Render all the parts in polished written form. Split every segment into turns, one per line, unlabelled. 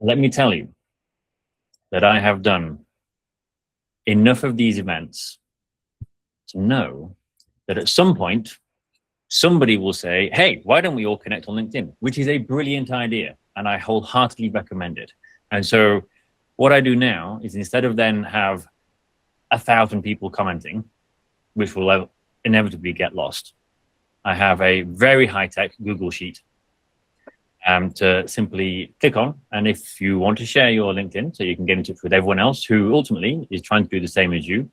let me tell you that I have done enough of these events to know that at some point, somebody will say, hey, why don't we all connect on LinkedIn? Which is a brilliant idea, and I wholeheartedly recommend it. And so what I do now is, instead of then have 1,000 people commenting, which will inevitably get lost, I have a very high-tech Google Sheet to simply click on. And if you want to share your LinkedIn so you can get in touch with everyone else who ultimately is trying to do the same as you,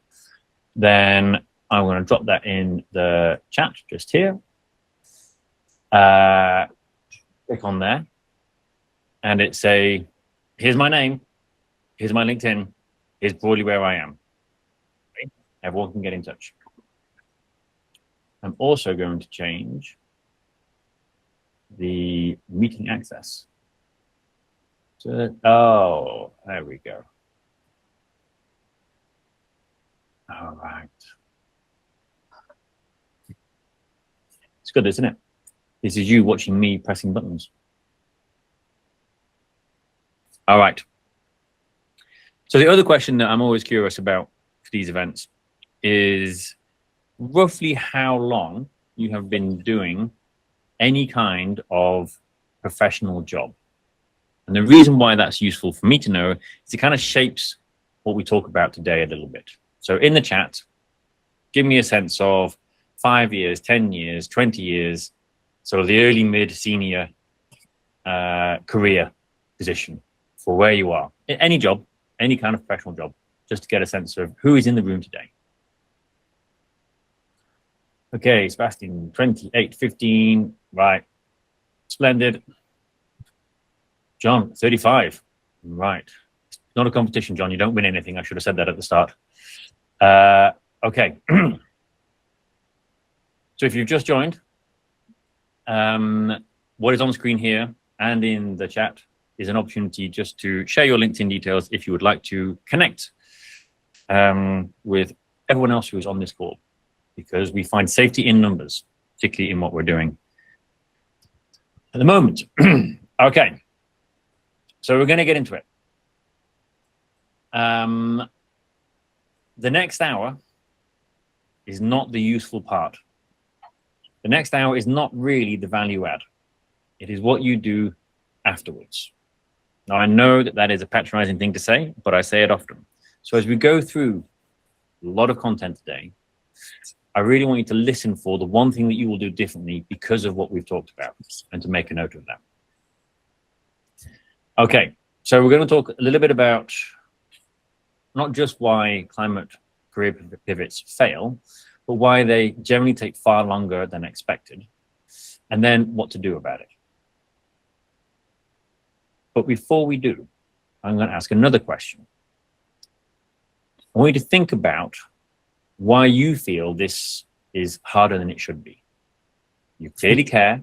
then I'm going to drop that in the chat just here. Click on there, and it's here's my name, here's my LinkedIn, here's broadly where I am. Okay? Everyone can get in touch. I'm also going to change the meeting access. Oh, there we go. All right. It's good, isn't it? This is you watching me pressing buttons. All right. So the other question that I'm always curious about for these events is roughly how long you have been doing any kind of professional job. And the reason why that's useful for me to know is it kind of shapes what we talk about today a little bit. So in the chat, give me a sense of 5 years, 10 years, 20 years, so the early, mid, senior career position for where you are. Any job, any kind of professional job, just to get a sense of who is in the room today. Okay, Sebastian, 28, 15, right. Splendid. John, 35, right. Not a competition, John, you don't win anything. I should have said that at the start. Okay. So if you've just joined, what is on screen here and in the chat is an opportunity just to share your LinkedIn details if you would like to connect with everyone else who is on this call, because we find safety in numbers, particularly in what we're doing at the moment. Okay, so we're going to get into it. The next hour is not the useful part. The next hour is not really the value add. It is what you do afterwards. Now, I know that that is a patronizing thing to say, but I say it often. So as we go through a lot of content today, I really want you to listen for the one thing that you will do differently because of what we've talked about, and to make a note of that. Okay, so we're going to talk a little bit about not just why climate career pivots fail, but why they generally take far longer than expected, and then what to do about it. But before we do, I'm going to ask another question. I want you to think about why you feel this is harder than it should be. You clearly care,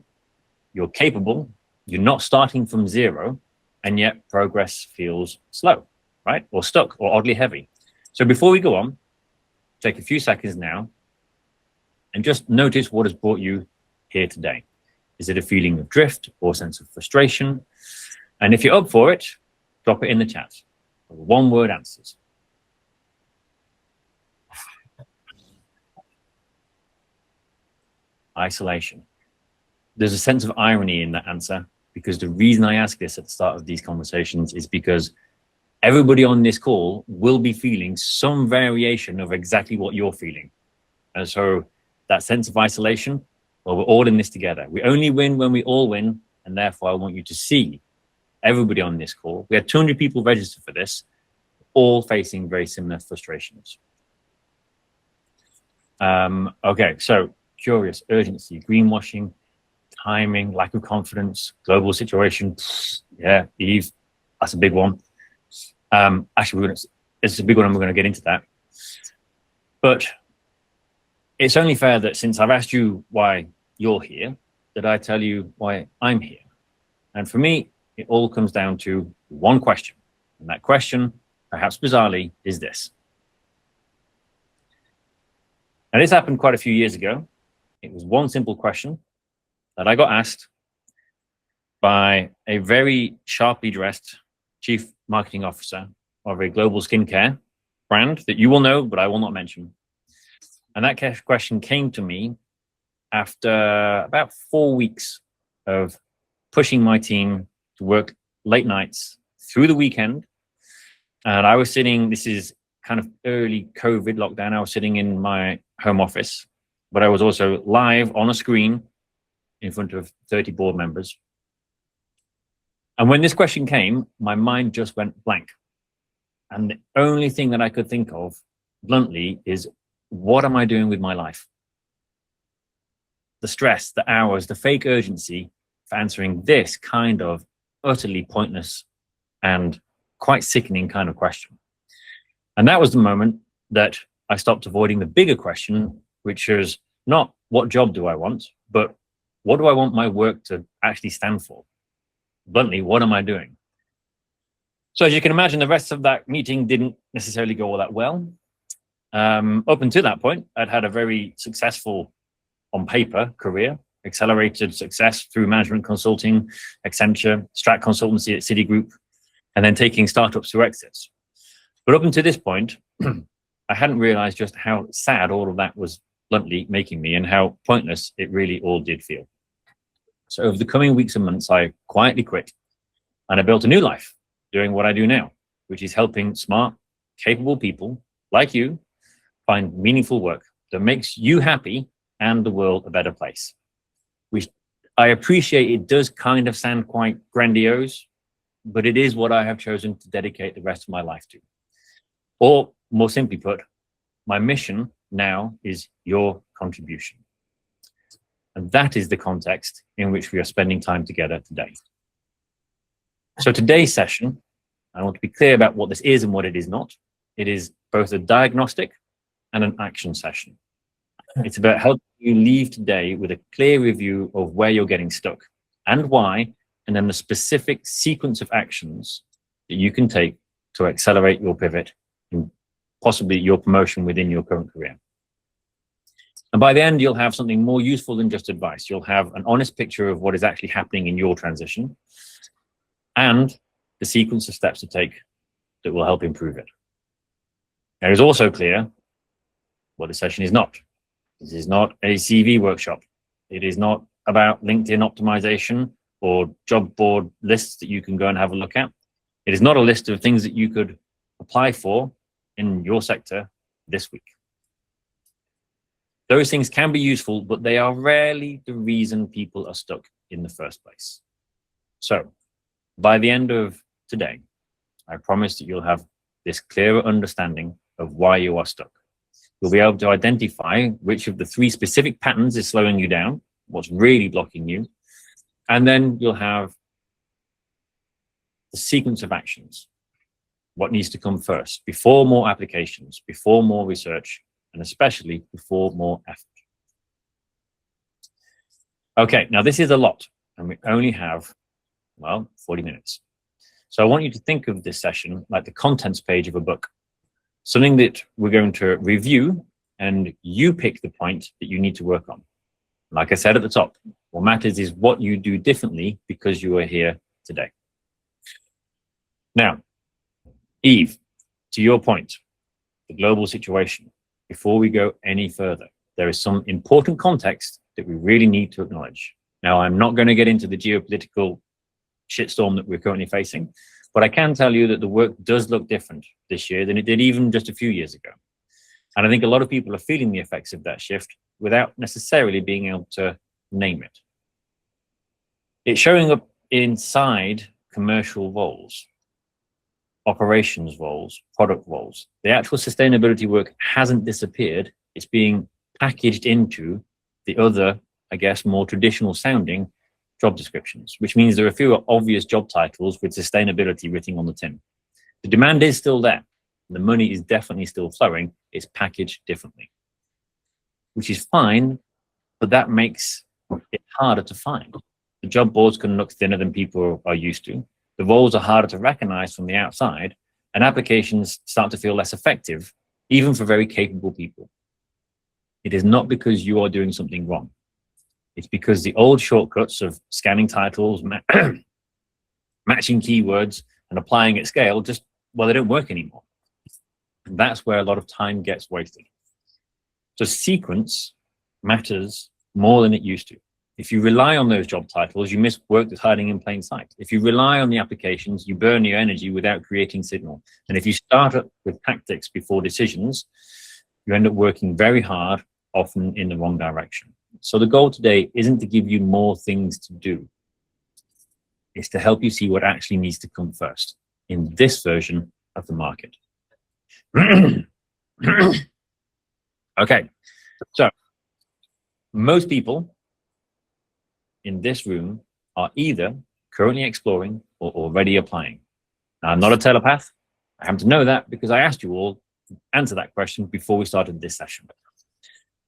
you're capable, you're not starting from zero, and yet progress feels slow, right? Or stuck, or oddly heavy. So before we go on, take a few seconds now and just notice what has brought you here today. Is it a feeling of drift or a sense of frustration? And if you're up for it, drop it in the chat. One-word answers. Isolation. There's a sense of irony in that answer, because the reason I ask this at the start of these conversations is because everybody on this call will be feeling some variation of exactly what you're feeling. And so that sense of isolation, well, we're all in this together. We only win when we all win, and therefore I want you to see everybody on this call. We had 200 people registered for this, all facing very similar frustrations. Okay, so curious, urgency, greenwashing, timing, lack of confidence, global situation. Yeah, Eve, that's a big one. Actually, it's a big one, and we're going to get into that. But it's only fair that since I've asked you why you're here, that I tell you why I'm here. And for me, it all comes down to one question. And that question, perhaps bizarrely, is this. Now, this happened quite a few years ago. It was one simple question that I got asked by a very sharply dressed chief marketing officer of a global skincare brand that you will know, but I will not mention. And that question came to me after about 4 weeks of pushing my team to work late nights through the weekend. And I was sitting, this is kind of early COVID lockdown, I was sitting in my home office, but I was also live on a screen in front of 30 board members. And when this question came, my mind just went blank. And the only thing that I could think of, bluntly, is what am I doing with my life? The stress, the hours, the fake urgency for answering this kind of utterly pointless and quite sickening kind of question. And that was the moment that I stopped avoiding the bigger question, which is not what job do I want, but what do I want my work to actually stand for? Bluntly, what am I doing? So as you can imagine, the rest of that meeting didn't necessarily go all that well. Up until that point, I'd had a very successful, on paper, career, accelerated success through management consulting, Accenture, strat consultancy at Citigroup, and then taking startups through exits. But up until this point, I hadn't realized just how sad all of that was bluntly making me and how pointless it really all did feel. So over the coming weeks and months, I quietly quit and I built a new life doing what I do now, which is helping smart, capable people like you find meaningful work that makes you happy and the world a better place. Which I appreciate it does kind of sound quite grandiose, but it is what I have chosen to dedicate the rest of my life to. Or more simply put, my mission now is your contribution. And that is the context in which we are spending time together today. So today's session, I want to be clear about what this is and what it is not. It is both a diagnostic and an action session. It's about helping you leave today with a clear review of where you're getting stuck and why, and then the specific sequence of actions that you can take to accelerate your pivot and possibly your promotion within your current career. And by the end, you'll have something more useful than just advice. You'll have an honest picture of what is actually happening in your transition and the sequence of steps to take that will help improve it. It is also clear what the session is not. This is not a CV workshop. It is not about LinkedIn optimization or job board lists that you can go and have a look at. It is not a list of things that you could apply for in your sector this week. Those things can be useful, but they are rarely the reason people are stuck in the first place. So by the end of today, I promise that you'll have this clearer understanding of why you are stuck. You'll be able to identify which of the 3 specific patterns is slowing you down, what's really blocking you, and then you'll have the sequence of actions, what needs to come first, before more applications, before more research, and especially before more effort. Okay, now this is a lot, and we only have, well, 40 minutes. So I want you to think of this session like the contents page of a book, something that we're going to review, and you pick the point that you need to work on. Like I said at the top, what matters is what you do differently because you are here today. Now, Eve, to your point, the global situation, before we go any further, there is some important context that we really need to acknowledge. Now, I'm not going to get into the geopolitical shitstorm that we're currently facing, but I can tell you that the work does look different this year than it did even just a few years ago. And I think a lot of people are feeling the effects of that shift without necessarily being able to name it. It's showing up inside commercial roles, operations roles, product roles. The actual sustainability work hasn't disappeared. It's being packaged into the other, I guess, more traditional sounding job descriptions, which means there are fewer obvious job titles with sustainability written on the tin. The demand is still there. The money is definitely still flowing. It's packaged differently, which is fine, but that makes it harder to find. The job boards can look thinner than people are used to. The roles are harder to recognize from the outside, and applications start to feel less effective, even for very capable people. It is not because you are doing something wrong. It's because the old shortcuts of scanning titles, matching keywords, and applying at scale just, well, they don't work anymore. And that's where a lot of time gets wasted. So sequence matters more than it used to. If you rely on those job titles, you miss work that's hiding in plain sight. If you rely on the applications, you burn your energy without creating signal. And if you start up with tactics before decisions, you end up working very hard, often in the wrong direction. So the goal today isn't to give you more things to do. It's to help you see what actually needs to come first in this version of the market. Okay, so most people in this room are either currently exploring or already applying. Now, I'm not a telepath. I happen to know that because I asked you all to answer that question before we started this session.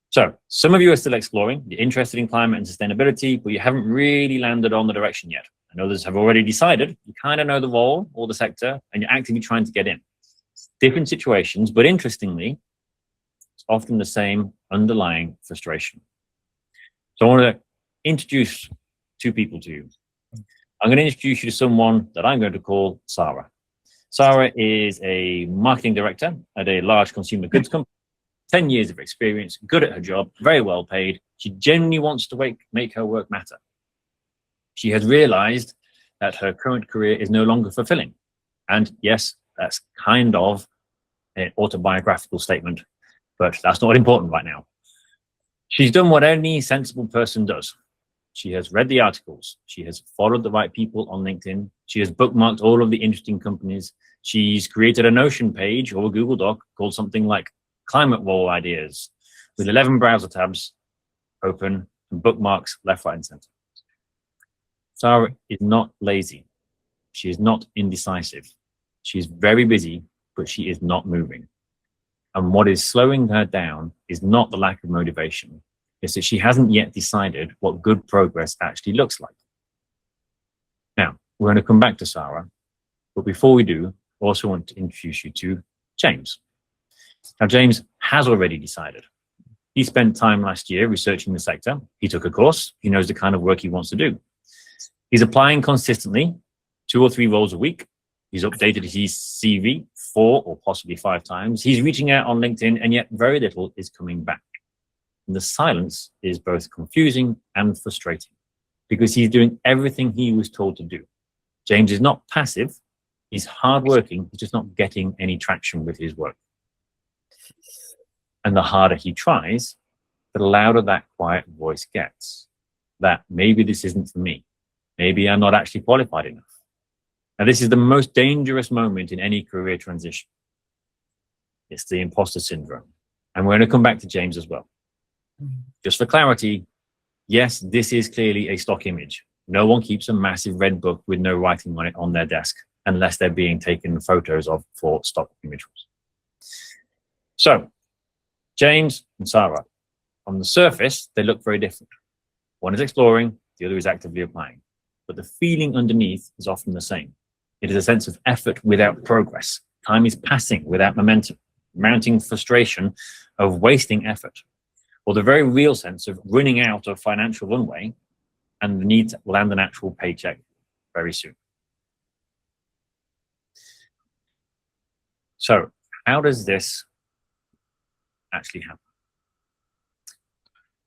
So some of you are still exploring. You're interested in climate and sustainability, but you haven't really landed on the direction yet. And others have already decided. You kind of know the role or the sector, and you're actively trying to get in. Different situations, but interestingly, it's often the same underlying frustration. So I want to introduce two people to you. I'm going to introduce you to someone that I'm going to call Sarah. Sarah is a marketing director at a large consumer goods company, 10 years of experience, good at her job, very well paid. She genuinely wants to make her work matter. She has realized that her current career is no longer fulfilling. And yes, that's kind of an autobiographical statement, but that's not important right now. She's done what any sensible person does. She has read the articles. She has followed the right people on LinkedIn. She has bookmarked all of the interesting companies. She's created a Notion page or a Google Doc called something like Climate Role Ideas with 11 browser tabs open and bookmarks left, right, and center. Sarah is not lazy. She is not indecisive. She is very busy, but she is not moving. And what is slowing her down is not the lack of motivation. It's that she hasn't yet decided what good progress actually looks like. Now, we're going to come back to Sarah, but before we do, I also want to introduce you to James. Now, James has already decided. He spent time last year researching the sector. He took a course. He knows the kind of work he wants to do. He's applying consistently, 2 or 3 roles a week. He's updated his CV 4 or possibly 5 times. He's reaching out on LinkedIn, and yet very little is coming back. And the silence is both confusing and frustrating because he's doing everything he was told to do. James is not passive. He's hardworking. He's just not getting any traction with his work. And the harder he tries, the louder that quiet voice gets. That maybe this isn't for me. Maybe I'm not actually qualified enough. Now, this is the most dangerous moment in any career transition. It's the imposter syndrome. And we're going to come back to James as well. Just for clarity, yes, this is clearly a stock image. No one keeps a massive red book with no writing on it on their desk unless they're being taken photos of for stock images. So, James and Sarah, on the surface, they look very different. One is exploring, the other is actively applying. But the feeling underneath is often the same. It is a sense of effort without progress. Time is passing without momentum, mounting frustration of wasting effort, or the very real sense of running out of financial runway and the need to land an actual paycheck very soon. So how does this actually happen?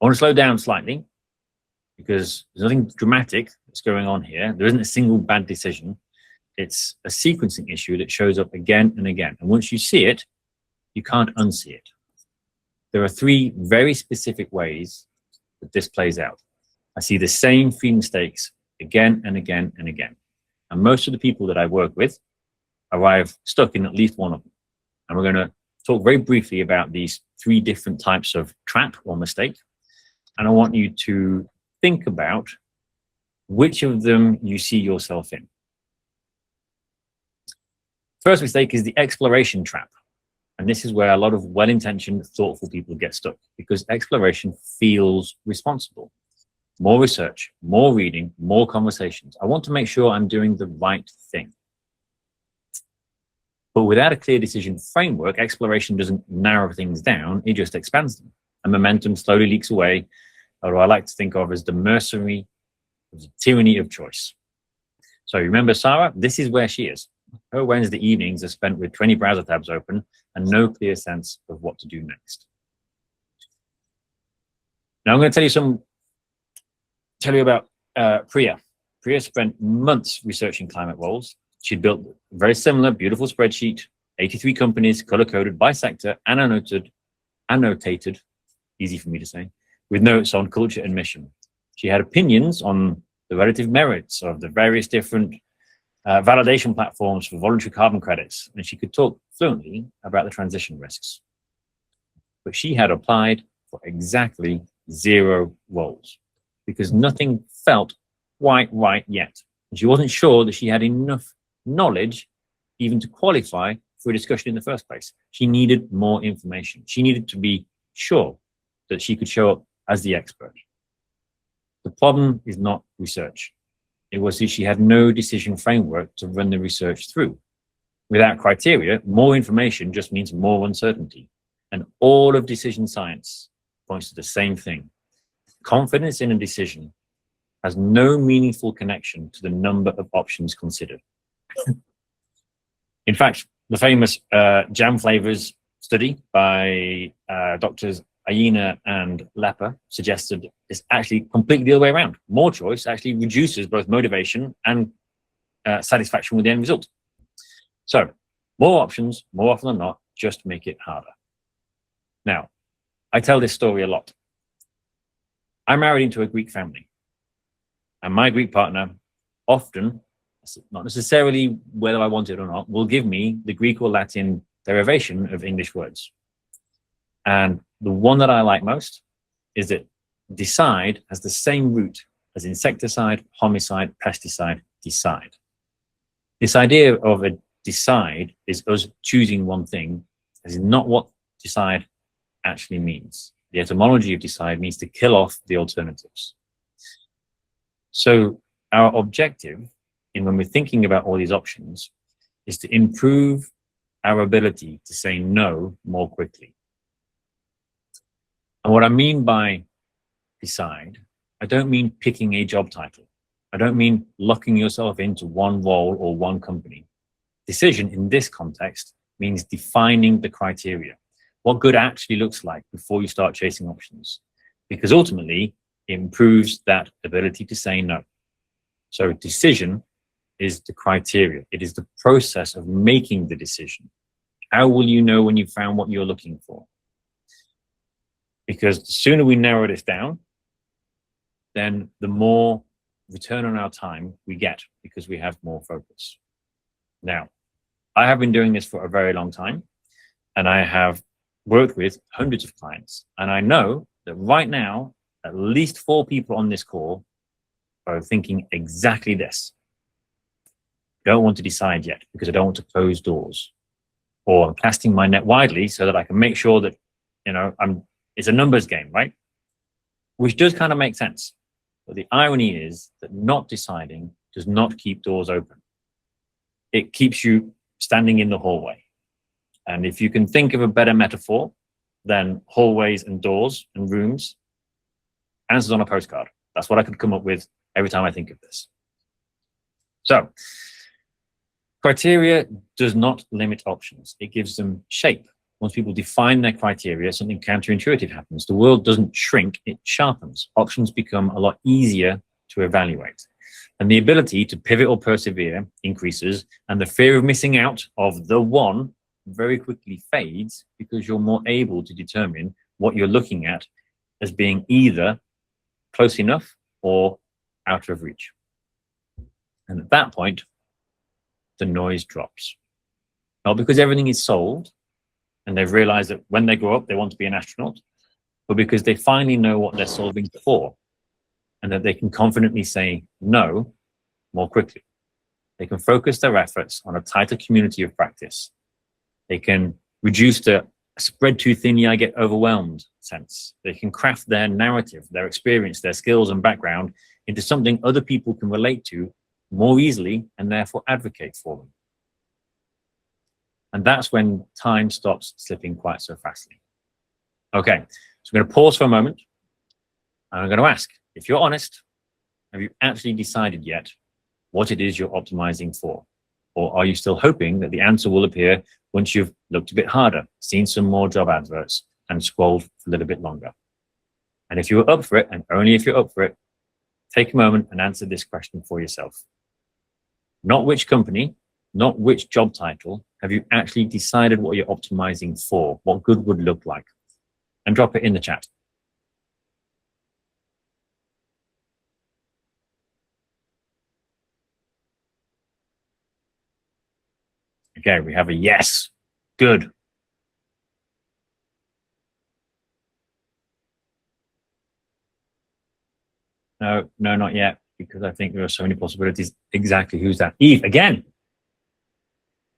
I want to slow down slightly because there's nothing dramatic that's going on here. There isn't a single bad decision. It's a sequencing issue that shows up again and again. And once you see it, you can't unsee it. There are 3 very specific ways that this plays out. I see the same 3 mistakes again and again and again. And most of the people that I work with arrive stuck in at least one of them. And we're going to talk very briefly about these 3 different types of trap or mistake. And I want you to think about which of them you see yourself in. First mistake is the exploration trap. And this is where a lot of well-intentioned, thoughtful people get stuck because exploration feels responsible. More research, more reading, more conversations. I want to make sure I'm doing the right thing. But without a clear decision framework, exploration doesn't narrow things down, it just expands them. And momentum slowly leaks away, or I like to think of as the mercenary, the tyranny of choice. So remember Sarah, this is where she is. Her Wednesday evenings are spent with 20 browser tabs open and no clear sense of what to do next. Now I'm going to tell you about Priya. Priya spent months researching climate roles. She'd built a very similar, beautiful spreadsheet, 83 companies, color-coded by sector, and annotated, easy for me to say, with notes on culture and mission. She had opinions on the relative merits of the various different validation platforms for voluntary carbon credits, and she could talk fluently about the transition risks. But she had applied for exactly 0 roles because nothing felt quite right yet. And she wasn't sure that she had enough knowledge even to qualify for a discussion in the first place. She needed more information. She needed to be sure that she could show up as the expert. The problem is not research. It was that she had no decision framework to run the research through. Without criteria, more information just means more uncertainty. And all of decision science points to the same thing. Confidence in a decision has no meaningful connection to the number of options considered. In fact, the famous jam flavors study by doctors Ayina and Lepper suggested it's actually completely the other way around. More choice actually reduces both motivation and satisfaction with the end result. So more options, more often than not, just make it harder. Now, I tell this story a lot. I'm married into a Greek family, and my Greek partner often, not necessarily whether I want it or not, will give me the Greek or Latin derivation of English words. And the one that I like most is that decide has the same root as insecticide, homicide, pesticide, decide. This idea of a decide is us choosing one thing. This is not what decide actually means. The etymology of decide means to kill off the alternatives. So our objective in when we're thinking about all these options is to improve our ability to say no more quickly. And what I mean by decide, I don't mean picking a job title. I don't mean locking yourself into one role or one company. Decision in this context means defining the criteria, what good actually looks like before you start chasing options, because ultimately it improves that ability to say no. So decision is the criteria. It is the process of making the decision. How will you know when you found what you're looking for? Because the sooner we narrow this down, then the more return on our time we get because we have more focus. Now, I have been doing this for a very long time, and I have worked with hundreds of clients. And I know that right now, at least 4 people on this call are thinking exactly this. I don't want to decide yet because I don't want to close doors. Or I'm casting my net widely so that I can make sure that, it's a numbers game, right? Which does kind of make sense. But the irony is that not deciding does not keep doors open. It keeps you standing in the hallway. And if you can think of a better metaphor than hallways and doors and rooms, answers on a postcard. That's what I could come up with every time I think of this. So, criteria does not limit options. It gives them shape. Once people define their criteria, something counterintuitive happens. The world doesn't shrink, it sharpens. Options become a lot easier to evaluate. And the ability to pivot or persevere increases, and the fear of missing out of the one very quickly fades because you're more able to determine what you're looking at as being either close enough or out of reach. And at that point, the noise drops. Not because everything is solved and they've realized that when they grow up, they want to be an astronaut, but because they finally know what they're solving for and that they can confidently say no more quickly. They can focus their efforts on a tighter community of practice. They can reduce the spread too thinly, I get overwhelmed sense. They can craft their narrative, their experience, their skills and background into something other people can relate to more easily and therefore advocate for them. And that's when time stops slipping quite so fastly. Okay, so I'm going to pause for a moment. And I'm going to ask, if you're honest, have you actually decided yet what it is you're optimizing for? Or are you still hoping that the answer will appear once you've looked a bit harder, seen some more job adverts, and scrolled for a little bit longer? And if you're up for it, and only if you're up for it, take a moment and answer this question for yourself. Not which company, not which job title, have you actually decided what you're optimizing for, what good would look like? And drop it in the chat. Okay, we have a yes. Good. No, not yet, because I think there are so many possibilities. Exactly. Who's that? Eve, again.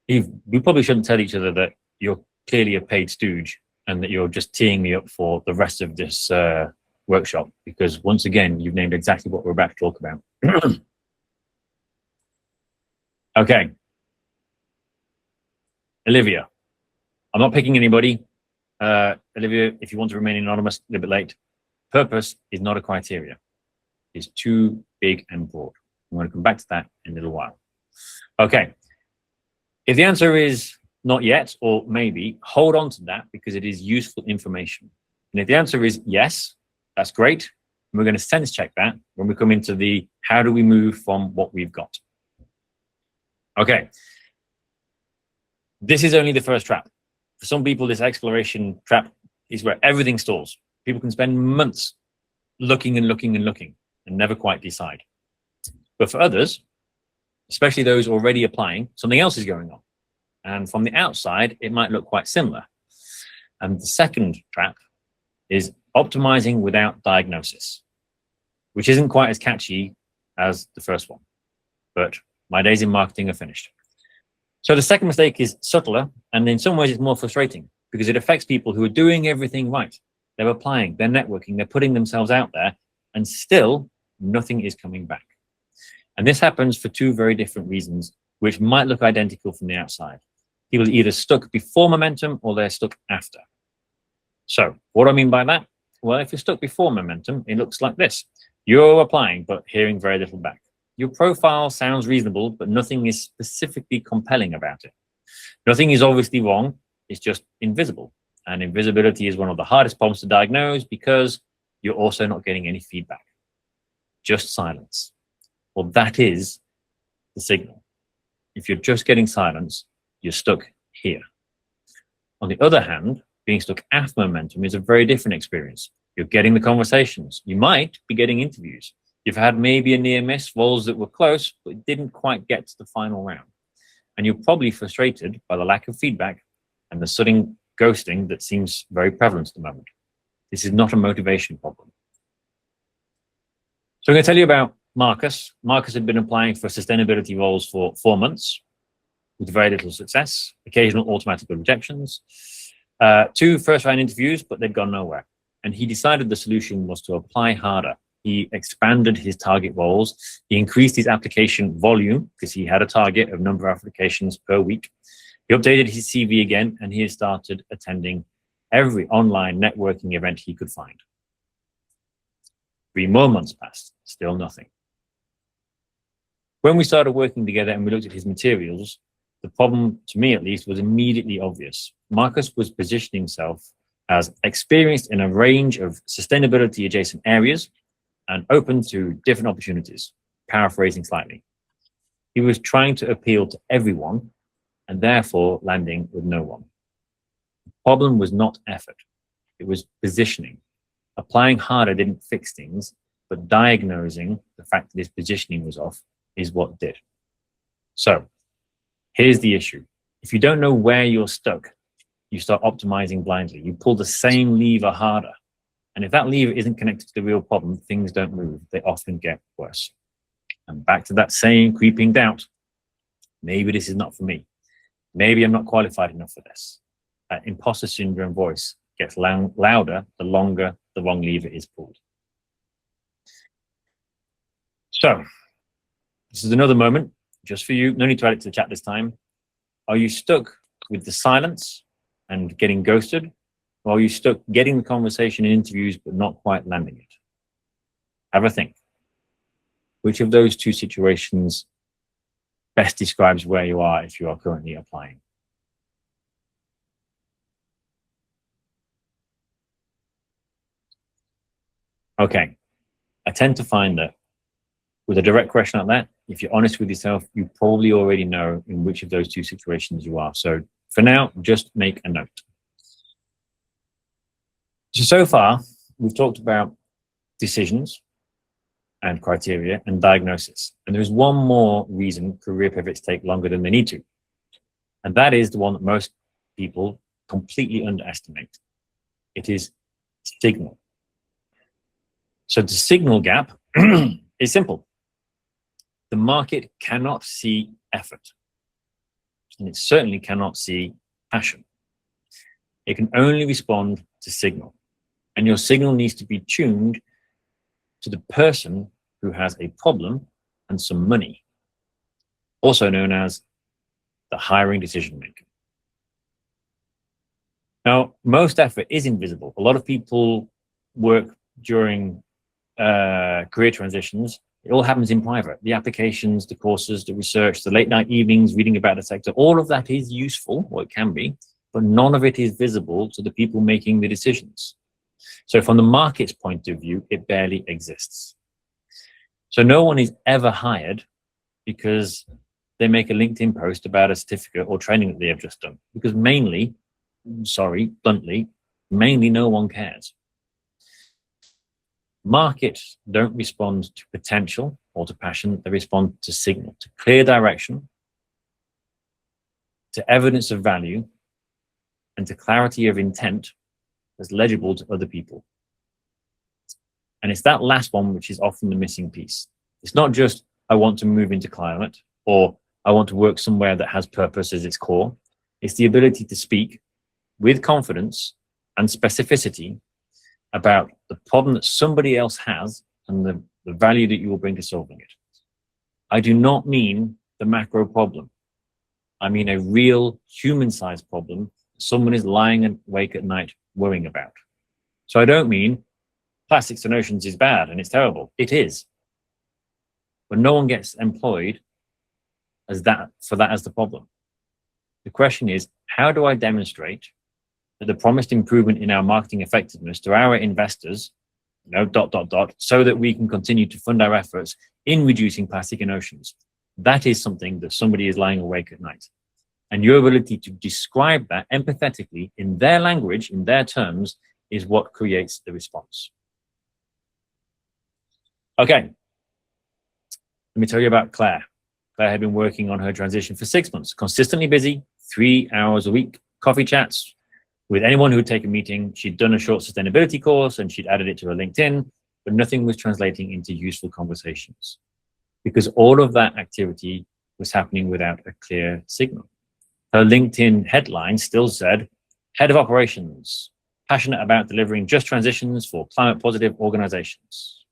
Eve, we probably shouldn't tell each other that you're clearly a paid stooge and that you're just teeing me up for the rest of this workshop, because once again, you've named exactly what we're about to talk about. Okay. Olivia, I'm not picking anybody. Olivia, if you want to remain anonymous, a little bit late. Purpose is not a criteria. It's too big and broad. I'm going to come back to that in a little while. Okay. If the answer is not yet, or maybe, hold on to that because it is useful information. And if the answer is yes, that's great. And we're going to sense check that when we come into the how do we move from what we've got. Okay. This is only the first trap. For some people, this exploration trap is where everything stalls. People can spend months looking and looking and looking and never quite decide. But for others, especially those already applying, something else is going on. And from the outside, it might look quite similar. And the second trap is optimizing without diagnosis, which isn't quite as catchy as the first one. But my days in marketing are finished. So the second mistake is subtler, and in some ways it's more frustrating because it affects people who are doing everything right. They're applying, they're networking, they're putting themselves out there, and still nothing is coming back. And this happens for two very different reasons, which might look identical from the outside. People are either stuck before momentum or they're stuck after. So what do I mean by that? Well, if you're stuck before momentum, it looks like this. You're applying, but hearing very little back. Your profile sounds reasonable, but nothing is specifically compelling about it. Nothing is obviously wrong. It's just invisible. And invisibility is one of the hardest problems to diagnose because you're also not getting any feedback. Just silence. Well, that is the signal. If you're just getting silence, you're stuck here. On the other hand, being stuck after momentum is a very different experience. You're getting the conversations. You might be getting interviews. You've had maybe a near miss, roles that were close, but didn't quite get to the final round. And you're probably frustrated by the lack of feedback and the sudden ghosting that seems very prevalent at the moment. This is not a motivation problem. So I'm going to tell you about Marcus. Marcus had been applying for sustainability roles for 4 months with very little success, occasional automatic rejections, 2 first-round interviews, but they'd gone nowhere. And he decided the solution was to apply harder. He expanded his target roles. He increased his application volume because he had a target of number of applications per week. He updated his CV again, and he has started attending every online networking event he could find. 3 more months passed, still nothing. When we started working together and we looked at his materials, the problem, to me at least, was immediately obvious. Marcus was positioning himself as experienced in a range of sustainability adjacent areas and open to different opportunities, paraphrasing slightly. He was trying to appeal to everyone and therefore landing with no one. The problem was not effort, it was positioning. Applying harder didn't fix things, but diagnosing the fact that his positioning was off is what did. So here's the issue. If you don't know where you're stuck, you start optimizing blindly. You pull the same lever harder. And if that lever isn't connected to the real problem, things don't move. They often get worse. And back to that same creeping doubt. Maybe this is not for me. Maybe I'm not qualified enough for this. That imposter syndrome voice gets louder the longer the wrong lever is pulled. So this is another moment just for you. No need to add it to the chat this time. Are you stuck with the silence and getting ghosted? Or are you stuck getting the conversation in interviews but not quite landing it? Have a think. Which of those two situations best describes where you are if you are currently applying. Okay, I tend to find that with a direct question like that, if you're honest with yourself, you probably already know in which of those two situations you are. So for now, just make a note. So far, we've talked about decisions and criteria and diagnosis. And there's one more reason career pivots take longer than they need to. And that is the one that most people completely underestimate. It is signal. So the signal gap is simple. The market cannot see effort, and it certainly cannot see passion. It can only respond to signal, and your signal needs to be tuned to the person who has a problem and some money, also known as the hiring decision maker. Now, most effort is invisible. A lot of people work during career transitions. It all happens in private. The applications, the courses, the research, the late night evenings, reading about the sector, all of that is useful, or it can be, but none of it is visible to the people making the decisions. So from the market's point of view, it barely exists. So no one is ever hired because they make a LinkedIn post about a certificate or training that they have just done, because bluntly, mainly no one cares. Markets don't respond to potential or to passion. They respond to signal, to clear direction, to evidence of value, and to clarity of intent that's legible to other people. And it's that last one which is often the missing piece. It's not just, I want to move into climate, or I want to work somewhere that has purpose as its core. It's the ability to speak with confidence and specificity about the problem that somebody else has and the value that you will bring to solving it. I do not mean the macro problem. I mean a real human-sized problem someone is lying awake at night worrying about. So I don't mean plastics and oceans is bad and it's terrible. It is. But no one gets employed as that as the problem. The question is, how do I demonstrate that the promised improvement in our marketing effectiveness to our investors, so that we can continue to fund our efforts in reducing plastic in oceans? That is something that somebody is lying awake at night. And your ability to describe that empathetically in their language, in their terms, is what creates the response. Okay. Let me tell you about Claire. Claire had been working on her transition for 6 months, consistently busy, 3 hours a week, coffee chats with anyone who would take a meeting. She'd done a short sustainability course and she'd added it to her LinkedIn, but nothing was translating into useful conversations because all of that activity was happening without a clear signal. Her LinkedIn headline still said, Head of Operations, passionate about delivering just transitions for climate positive organizations,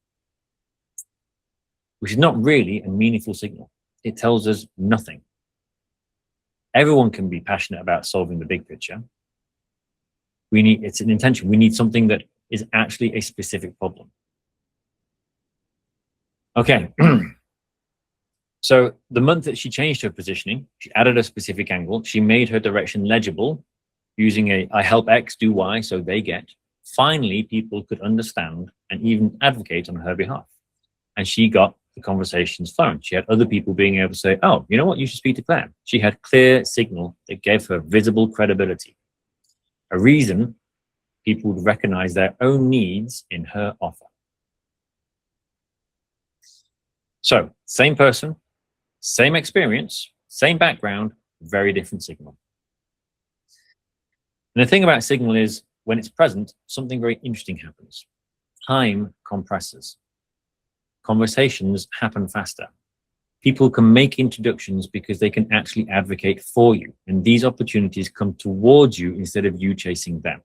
which is not really a meaningful signal. It tells us nothing. Everyone can be passionate about solving the big picture. It's an intention. We need something that is actually a specific problem. Okay. So the month that she changed her positioning, she added a specific angle. She made her direction legible using I help X do Y so they get. Finally, people could understand and even advocate on her behalf. And she got the conversations flowing. She had other people being able to say, oh, you know what? You should speak to Claire. She had clear signal that gave her visible credibility. A reason people would recognize their own needs in her offer. So, same person, same experience, same background, very different signal. And the thing about signal is, when it's present, something very interesting happens. Time compresses. Conversations happen faster. People can make introductions because they can actually advocate for you. And these opportunities come towards you instead of you chasing them.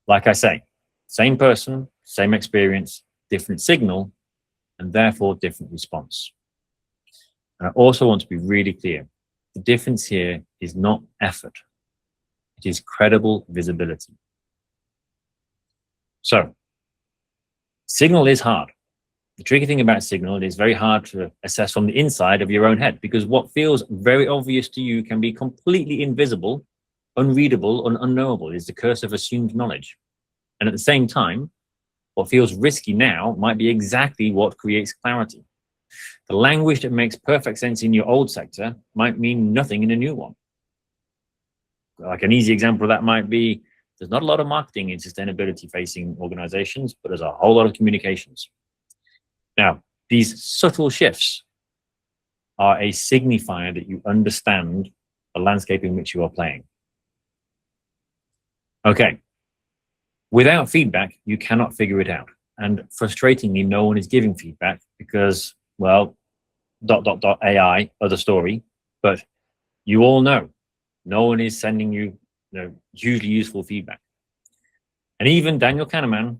Like I say, same person, same experience, different signal, and therefore different response. And I also want to be really clear. The difference here is not effort. It is credible visibility. So, signal is hard. The tricky thing about Signal, it is very hard to assess from the inside of your own head, because what feels very obvious to you can be completely invisible, unreadable, and unknowable. It is the curse of assumed knowledge. And at the same time, what feels risky now might be exactly what creates clarity. The language that makes perfect sense in your old sector might mean nothing in a new one. Like an easy example of that might be, there's not a lot of marketing in sustainability facing organizations, but there's a whole lot of communications. Now, these subtle shifts are a signifier that you understand the landscape in which you are playing. Okay. Without feedback, you cannot figure it out. And frustratingly, no one is giving feedback because, well, ... AI, other story, but you all know, no one is sending you, hugely useful feedback. And even Daniel Kahneman,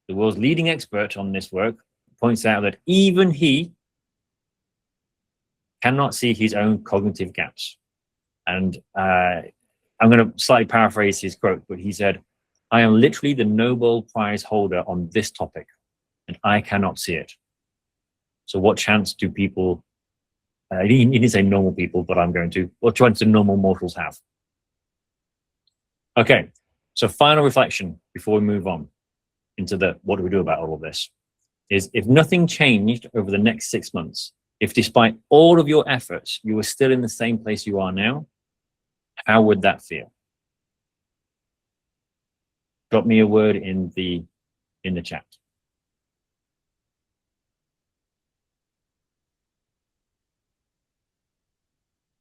the world's leading expert on this work, points out that even he cannot see his own cognitive gaps. And I'm going to slightly paraphrase his quote, but he said, "I am literally the Nobel Prize holder on this topic, and I cannot see it. So what chance do people, he didn't say normal people, but I'm going to, what chance do normal mortals have?" Okay, so final reflection before we move on into the what do we do about all of this is, if nothing changed over the next 6 months, if despite all of your efforts, you were still in the same place you are now, how would that feel? Drop me a word in the chat.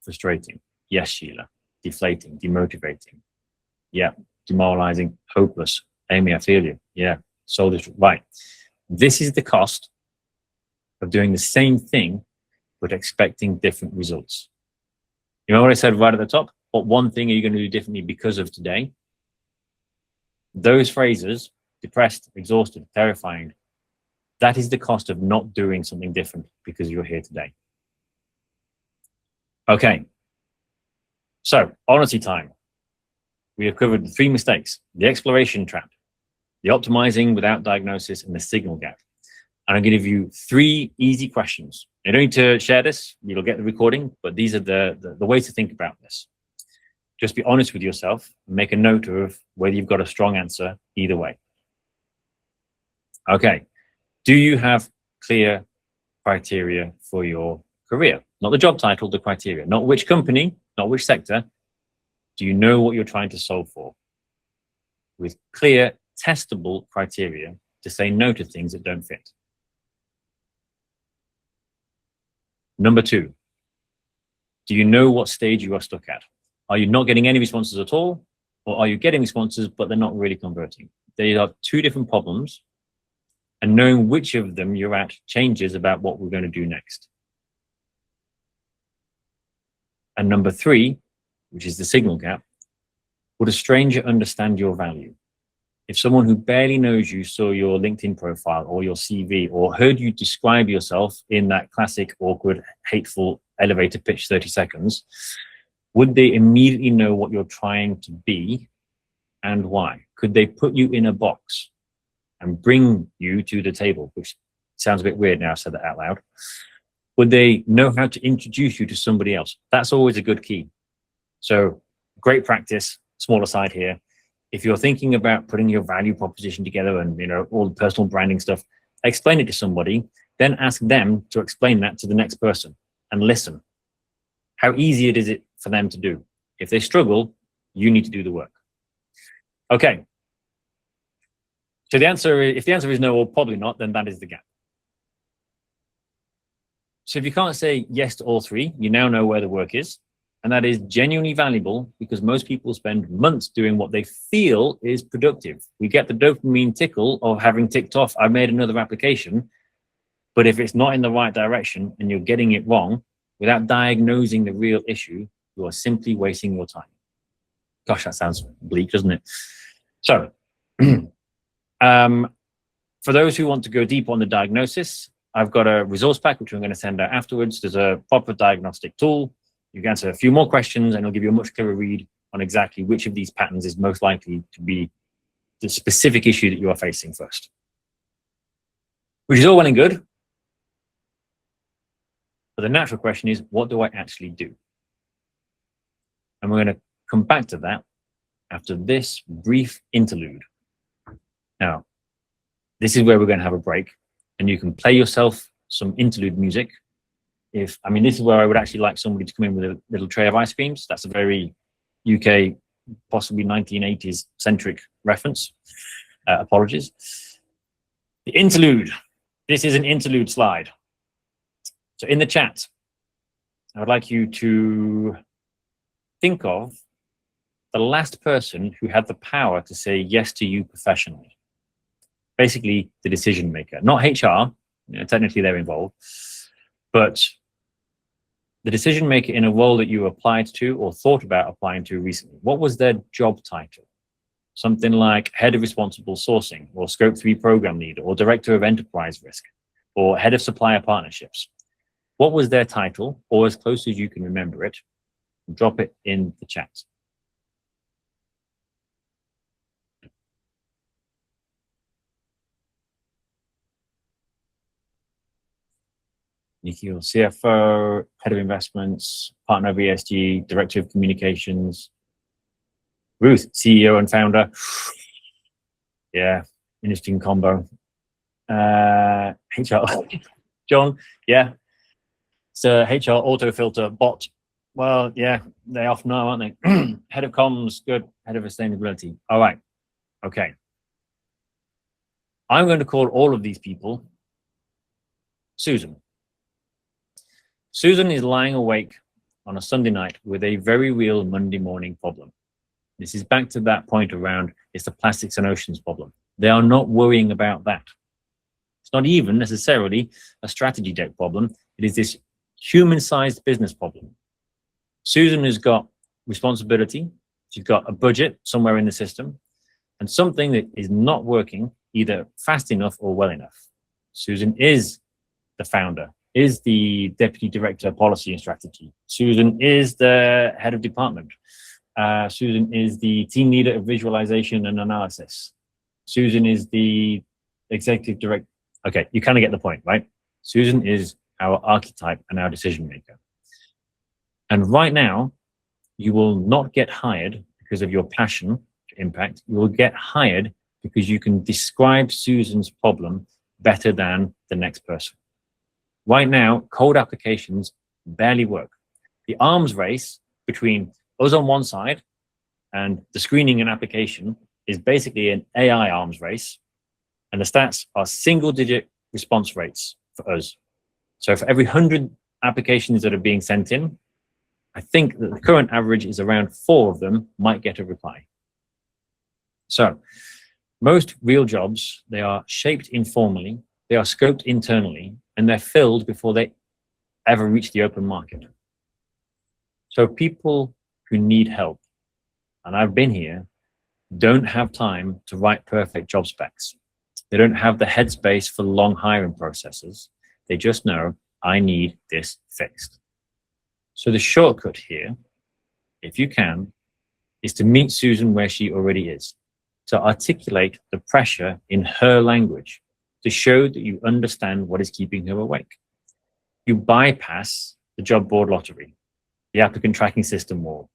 Frustrating. Yes, Sheila. Deflating, demotivating. Yeah. Demoralizing, hopeless. Amy, I feel you. Yeah. So this, right. This is the cost of doing the same thing, but expecting different results. You know what I said right at the top? What one thing are you going to do differently because of today? Those phrases, depressed, exhausted, terrifying, that is the cost of not doing something different because you're here today. Okay. So, honesty time. We have covered the 3 mistakes: the exploration trap, the optimizing without diagnosis, and the signal gap. And I'm going to give you 3 easy questions. You don't need to share this, you'll get the recording, but these are the ways to think about this. Just be honest with yourself and make a note of whether you've got a strong answer either way. Okay. Do you have clear criteria for your career? Not the job title, the criteria. Not which company, not which sector. Do you know what you're trying to solve for? With clear, testable criteria to say no to things that don't fit. Number 2, do you know what stage you are stuck at? Are you not getting any responses at all? Or are you getting responses, but they're not really converting? They are 2 different problems, and knowing which of them you're at changes about what we're going to do next. And number 3, which is the signal gap, would a stranger understand your value? If someone who barely knows you saw your LinkedIn profile or your CV or heard you describe yourself in that classic, awkward, hateful elevator pitch 30 seconds, would they immediately know what you're trying to be and why? Could they put you in a box and bring you to the table, which sounds a bit weird now I said that out loud? Would they know how to introduce you to somebody else? That's always a good key. So great practice, small aside here. If you're thinking about putting your value proposition together and, all the personal branding stuff, explain it to somebody, then ask them to explain that to the next person and listen. How easy is it for them to do? If they struggle, you need to do the work. Okay. So if the answer is no or probably not, then that is the gap. So if you can't say yes to all 3, you now know where the work is. And that is genuinely valuable because most people spend months doing what they feel is productive. We get the dopamine tickle of having ticked off, I made another application. But if it's not in the right direction and you're getting it wrong, without diagnosing the real issue, you are simply wasting your time. Gosh, that sounds bleak, doesn't it? So, for those who want to go deep on the diagnosis, I've got a resource pack, which I'm going to send out afterwards. There's a proper diagnostic tool. You can answer a few more questions and it'll give you a much clearer read on exactly which of these patterns is most likely to be the specific issue that you are facing first. Which is all well and good, But the natural question is, what do I actually do? And we're going to come back to that after this brief interlude. Now, this is where we're going to have a break, and you can play yourself some interlude music. This is where I would actually like somebody to come in with a little tray of ice creams. That's a very UK, possibly 1980s centric reference. Apologies. The interlude. This is an interlude slide. So in the chat, I would like you to think of the last person who had the power to say yes to you professionally. Basically, the decision maker, not HR. Technically, they're involved, but the decision maker in a role that you applied to or thought about applying to recently. What was their job title? Something like head of responsible sourcing, or scope 3 program leader, or director of enterprise risk, or head of supplier partnerships. What was their title, or as close as you can remember it? Drop it in the chat. Nikki, CFO, head of investments, partner of ESG, director of communications. Ruth, CEO and founder. Yeah, interesting combo. HR, John, yeah. So HR autofilter bot. Well, yeah, they often are, aren't they? Head of comms, good. Head of sustainability. All right. Okay. I'm going to call all of these people Susan. Susan is lying awake on a Sunday night with a very real Monday morning problem. This is back to that point around it's the plastics and oceans problem. They are not worrying about that. It's not even necessarily a strategy deck problem. It is this human-sized business problem. Susan has got responsibility. She's got a budget somewhere in the system and something that is not working either fast enough or well enough. Susan is the founder, is the deputy director of policy and strategy. Susan is the head of department. Susan is the team leader of visualization and analysis. Susan is the executive director. Okay, you kind of get the point, right? Susan is our archetype and our decision maker. And right now, you will not get hired because of your passion to impact. You will get hired because you can describe Susan's problem better than the next person. Right now, code applications barely work. The arms race between us on one side and the screening and application is basically an AI arms race. And the stats are single-digit response rates for us. So for every 100 applications that are being sent in, I think that the current average is around 4 of them might get a reply. So most real jobs, they are shaped informally, they are scoped internally, and they're filled before they ever reach the open market. So people who need help, and I've been here, don't have time to write perfect job specs. They don't have the headspace for long hiring processes. They just know, I need this fixed. So the shortcut here, if you can, is to meet Susan where she already is, to articulate the pressure in her language, to show that you understand what is keeping her awake. You bypass the job board lottery, the applicant tracking system war,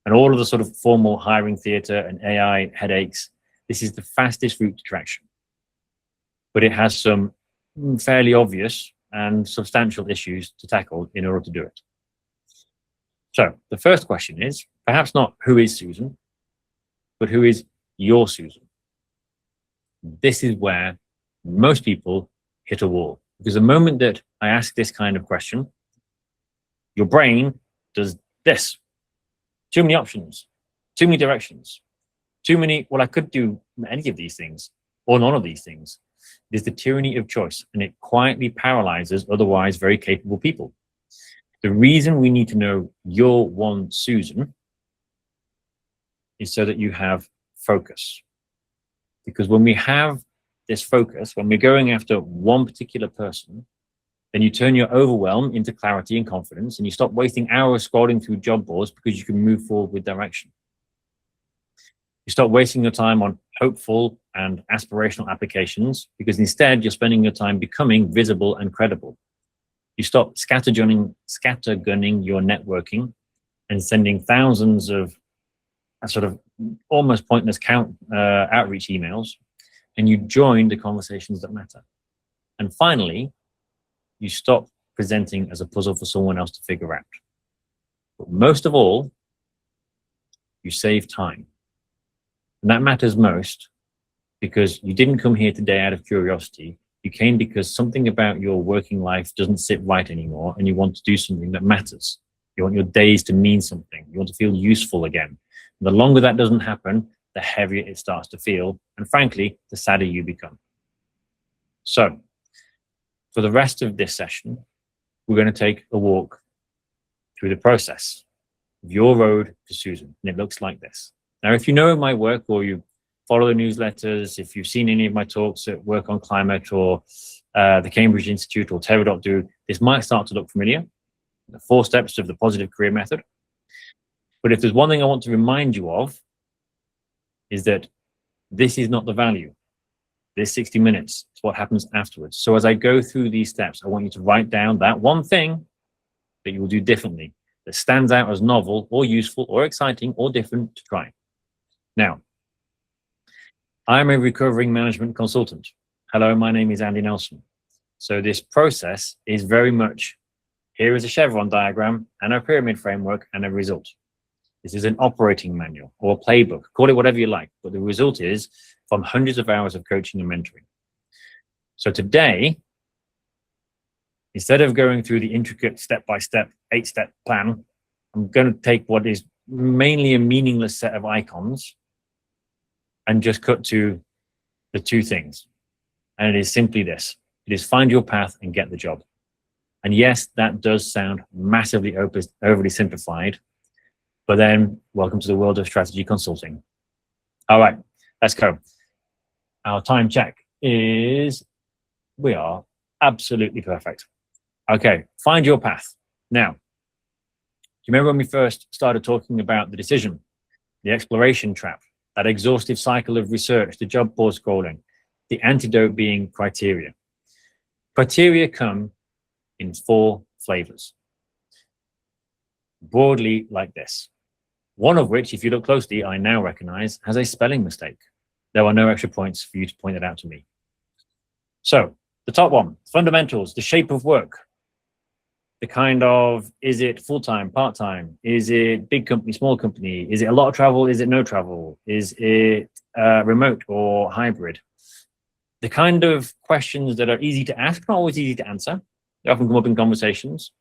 and all of the sort of formal hiring theater and AI headaches. This is the fastest route to traction. But it has some fairly obvious and substantial issues to tackle in order to do it. So the first question is, perhaps not who is Susan, but who is your Susan? This is where most people hit a wall. Because the moment that I ask this kind of question, your brain does this. Too many options, too many directions, too many, well, I could do any of these things or none of these things. It is the tyranny of choice, and it quietly paralyzes otherwise very capable people. The reason we need to know your one Susan is so that you have focus. Because when we have this focus, when we're going after one particular person, then you turn your overwhelm into clarity and confidence, and you stop wasting hours scrolling through job boards because you can move forward with direction. You stop wasting your time on hopeful and aspirational applications because instead you're spending your time becoming visible and credible. You stop scattergunning your networking and sending thousands of sort of almost pointless outreach emails, and you join the conversations that matter. And finally, you stop presenting as a puzzle for someone else to figure out. But most of all, you save time. And that matters most because you didn't come here today out of curiosity. You came because something about your working life doesn't sit right anymore, and you want to do something that matters. You want your days to mean something. You want to feel useful again. And the longer that doesn't happen, the heavier it starts to feel. And frankly, the sadder you become. So for the rest of this session, we're going to take a walk through the process of your road to Susan. And it looks like this. Now, if you know my work or you follow the newsletters, if you've seen any of my talks at Work on Climate or the Cambridge Institute or Terra.do, this might start to look familiar. The 4 steps of the positive career method. But if there's one thing I want to remind you of, is that this is not the value. This 60 minutes is what happens afterwards. So as I go through these steps, I want you to write down that one thing that you will do differently, that stands out as novel or useful or exciting or different to try. Now, I'm a recovering management consultant. Hello, my name is Andy Nelson. So this process is very much, here is a chevron diagram and a pyramid framework and a result. This is an operating manual or a playbook, call it whatever you like, but the result is from hundreds of hours of coaching and mentoring. So today, instead of going through the intricate step-by-step 8-step plan, I'm going to take what is mainly a meaningless set of icons and just cut to the 2 things. And it is simply this. It is find your path and get the job. And yes, that does sound massively overly simplified, but then welcome to the world of strategy consulting. All right, let's go. Our time check is, we are absolutely perfect. Okay, find your path. Now, do you remember when we first started talking about the decision, the exploration trap, that exhaustive cycle of research, the job board scrolling, the antidote being criteria? Criteria come in 4 flavors, broadly like this. One of which, if you look closely, I now recognize has a spelling mistake. There are no extra points for you to point it out to me. So the top one, fundamentals, the shape of work, the kind of, is it full-time, part-time? Is it big company, small company? Is it a lot of travel? Is it no travel? Is it remote or hybrid? The kind of questions that are easy to ask, not always easy to answer. They often come up in conversations.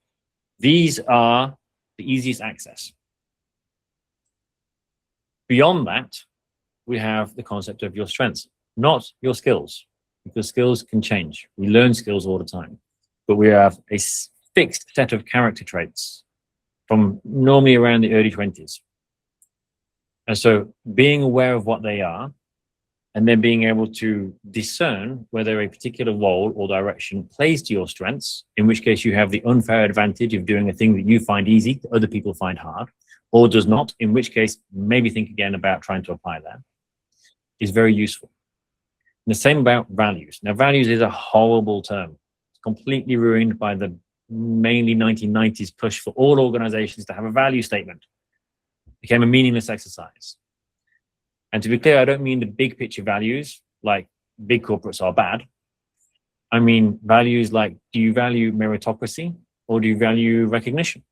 These are the easiest access. Beyond that, we have the concept of your strengths, not your skills, because skills can change. We learn skills all the time, but we have a fixed set of character traits from normally around the early 20s. And so being aware of what they are, and then being able to discern whether a particular role or direction plays to your strengths, in which case you have the unfair advantage of doing a thing that you find easy, that other people find hard, or does not, in which case maybe think again about trying to apply that, is very useful. And the same about values. Now, values is a horrible term. It's completely ruined by the mainly 1990s push for all organizations to have a value statement. It became a meaningless exercise. And to be clear, I don't mean the big picture values, like big corporates are bad. I mean values like, do you value meritocracy or do you value recognition?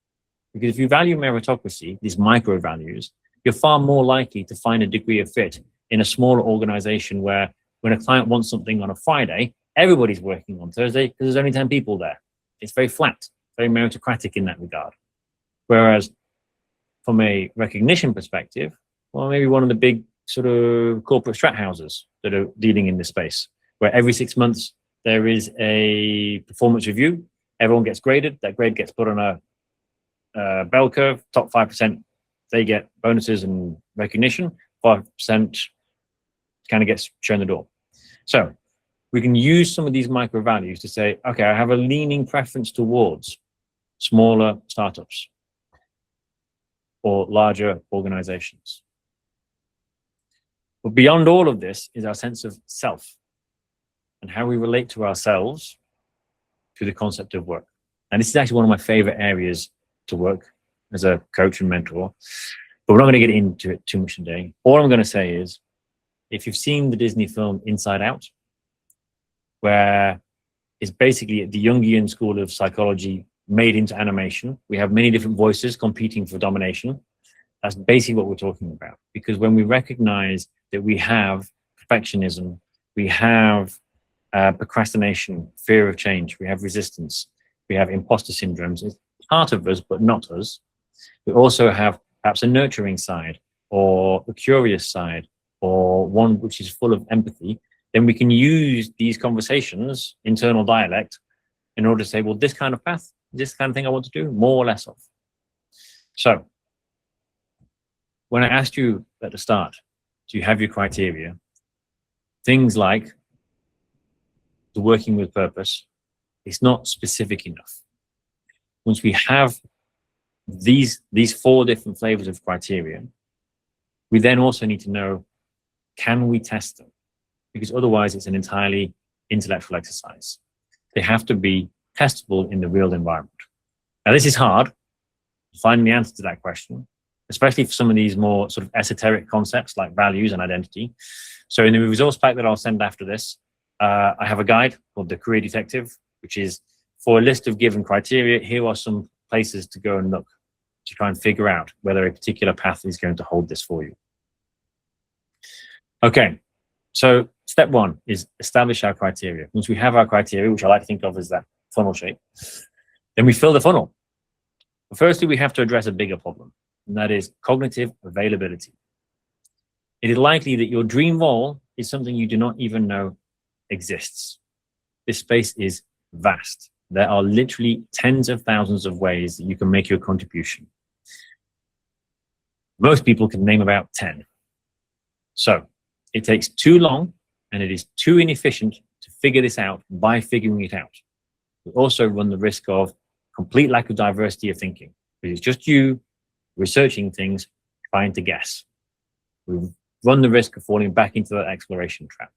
Because if you value meritocracy, these micro values, you're far more likely to find a degree of fit in a smaller organization where when a client wants something on a Friday, everybody's working on Thursday because there's only 10 people there. It's very flat, very meritocratic in that regard. Whereas from a recognition perspective, well, maybe one of the big sort of corporate strat houses that are dealing in this space, where every 6 months there is a performance review, everyone gets graded, that grade gets put on a bell curve, top 5%, they get bonuses and recognition, 5% kind of gets shown the door. So we can use some of these micro values to say, okay, I have a leaning preference towards smaller startups or larger organizations. But beyond all of this is our sense of self and how we relate to ourselves through the concept of work. And this is actually one of my favorite areas to work as a coach and mentor. But we're not going to get into it too much today. All I'm going to say is, if you've seen the Disney film Inside Out, where it's basically the Jungian school of psychology made into animation, we have many different voices competing for domination. That's basically what we're talking about. Because when we recognize that we have perfectionism, we have procrastination, fear of change, we have resistance, we have imposter syndromes, it's part of us, but not us. We also have perhaps a nurturing side, or a curious side, or one which is full of empathy. Then we can use these conversations, internal dialect, in order to say, well, this kind of path, this kind of thing I want to do, more or less of. So, when I asked you at the start, do you have your criteria? Things like the working with purpose, it's not specific enough. Once we have these 4 different flavors of criteria, we then also need to know, can we test them? Because otherwise it's an entirely intellectual exercise. They have to be testable in the real environment. Now, this is hard, finding the answer to that question, especially for some of these more sort of esoteric concepts like values and identity. So in the resource pack that I'll send after this, I have a guide called The Career Detective, which is for a list of given criteria. Here are some places to go and look to try and figure out whether a particular path is going to hold this for you. Okay, so step 1 is establish our criteria. Once we have our criteria, which I like to think of as that funnel shape, then we fill the funnel. But firstly, we have to address a bigger problem, and that is cognitive availability. It is likely that your dream role is something you do not even know exists. This space is vast. There are literally tens of thousands of ways that you can make your contribution. Most people can name about 10. So it takes too long and it is too inefficient to figure this out by figuring it out. We also run the risk of complete lack of diversity of thinking, because it's just you researching things, trying to guess. We run the risk of falling back into that exploration trap.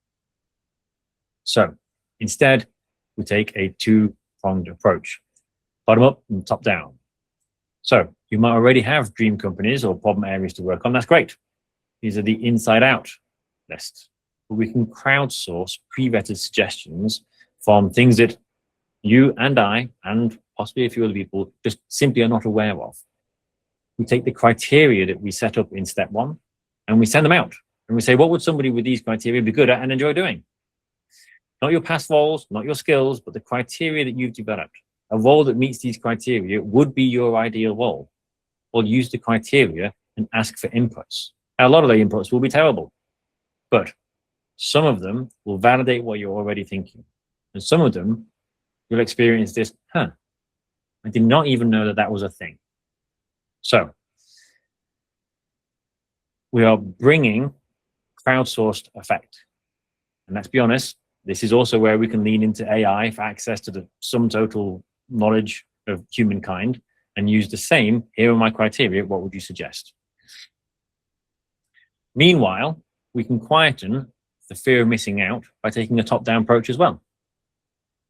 So instead, we take a 2-pronged approach, bottom up and top down. So you might already have dream companies or problem areas to work on. That's great. These are the inside out lists. But we can crowdsource pre-vetted suggestions from things that you and I, and possibly a few other people, just simply are not aware of. We take the criteria that we set up in step 1 and we send them out. And we say, what would somebody with these criteria be good at and enjoy doing? Not your past roles, not your skills, but the criteria that you've developed. A role that meets these criteria would be your ideal role. We'll use the criteria and ask for inputs. Now, a lot of the inputs will be terrible, but some of them will validate what you're already thinking. And some of them you'll experience this, I did not even know that that was a thing. So we are bringing crowdsourced effect. And let's be honest, this is also where we can lean into AI for access to the sum total knowledge of humankind and use the same, here are my criteria, what would you suggest? Meanwhile, we can quieten the fear of missing out by taking a top-down approach as well.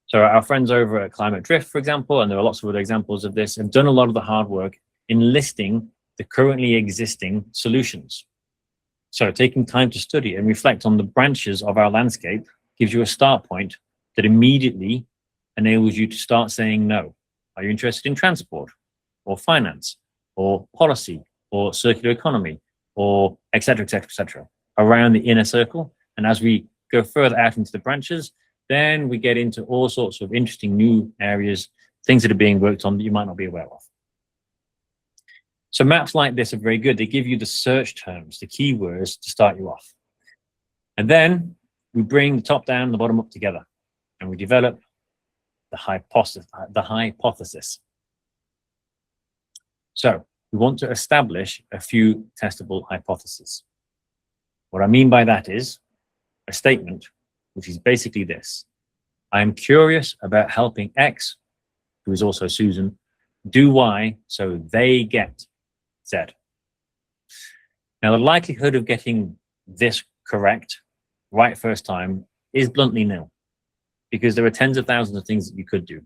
So our friends over at Climate Drift, for example, and there are lots of other examples of this, have done a lot of the hard work in listing the currently existing solutions. So taking time to study and reflect on the branches of our landscape gives you a start point that immediately enables you to start saying no. Are you interested in transport or finance or policy or circular economy or et cetera, around the inner circle? And as we go further out into the branches, then we get into all sorts of interesting new areas, things that are being worked on that you might not be aware of. So maps like this are very good. They give you the search terms, the keywords to start you off. And then we bring the top down and the bottom up together and we develop the hypothesis. So we want to establish a few testable hypotheses. What I mean by that is a statement, which is basically this: I am curious about helping X, who is also Susan, do Y so they get Z. Now, the likelihood of getting this correct right first time is bluntly nil, because there are tens of thousands of things that you could do.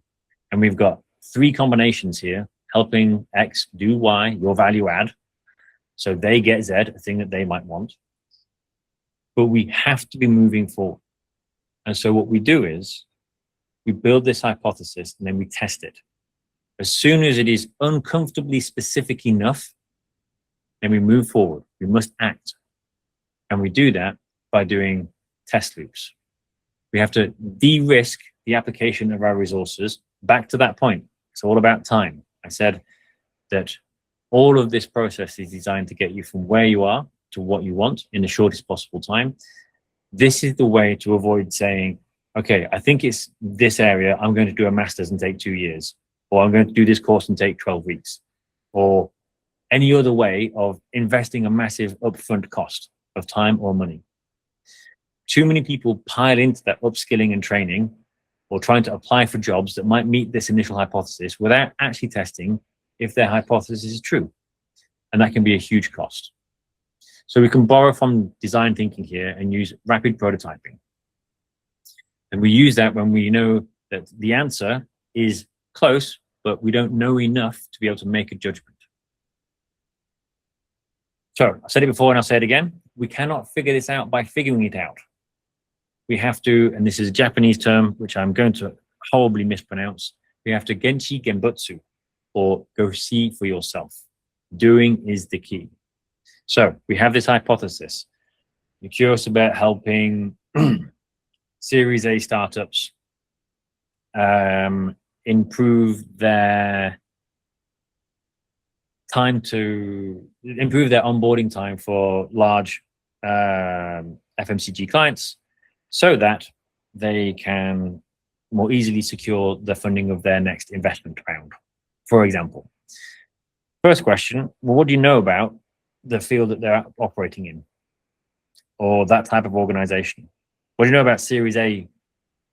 And we've got three combinations here, helping X do Y, your value add, so they get Z, a thing that they might want. But we have to be moving forward. And so what we do is we build this hypothesis and then we test it. As soon as it is uncomfortably specific enough, then we move forward. We must act. And we do that by doing test loops. We have to de-risk the application of our resources. Back to that point, it's all about time. I said that all of this process is designed to get you from where you are to what you want in the shortest possible time. This is the way to avoid saying, okay, I think it's this area, I'm going to do a master's and take 2 years, or I'm going to do this course and take 12 weeks, or any other way of investing a massive upfront cost of time or money. Too many people pile into that upskilling and training or trying to apply for jobs that might meet this initial hypothesis without actually testing if their hypothesis is true. And that can be a huge cost. So we can borrow from design thinking here and use rapid prototyping. And we use that when we know that the answer is close, but we don't know enough to be able to make a judgment. So I said it before and I'll say it again. We cannot figure this out by figuring it out. We have to, and this is a Japanese term, which I'm going to horribly mispronounce. We have to genshi genbutsu, or go see for yourself. Doing is the key. So we have this hypothesis. You're curious about helping Series A startups improve their onboarding time for large FMCG clients so that they can more easily secure the funding of their next investment round, for example. First question, well, what do you know about the field that they're operating in or that type of organization? What do you know about Series A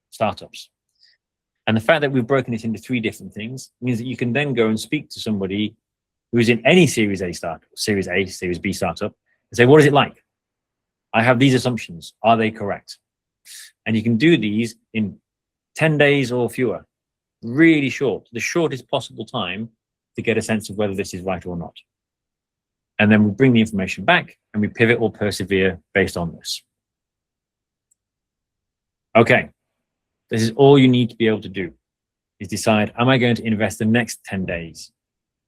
startups? And the fact that we've broken it into 3 different things means that you can then go and speak to somebody who's in any Series A startup, Series A, Series B startup, and say, what is it like? I have these assumptions. Are they correct? And you can do these in 10 days or fewer, really short, the shortest possible time to get a sense of whether this is right or not. And then we bring the information back and we pivot or persevere based on this. Okay, this is all you need to be able to do, is decide, am I going to invest the next 10 days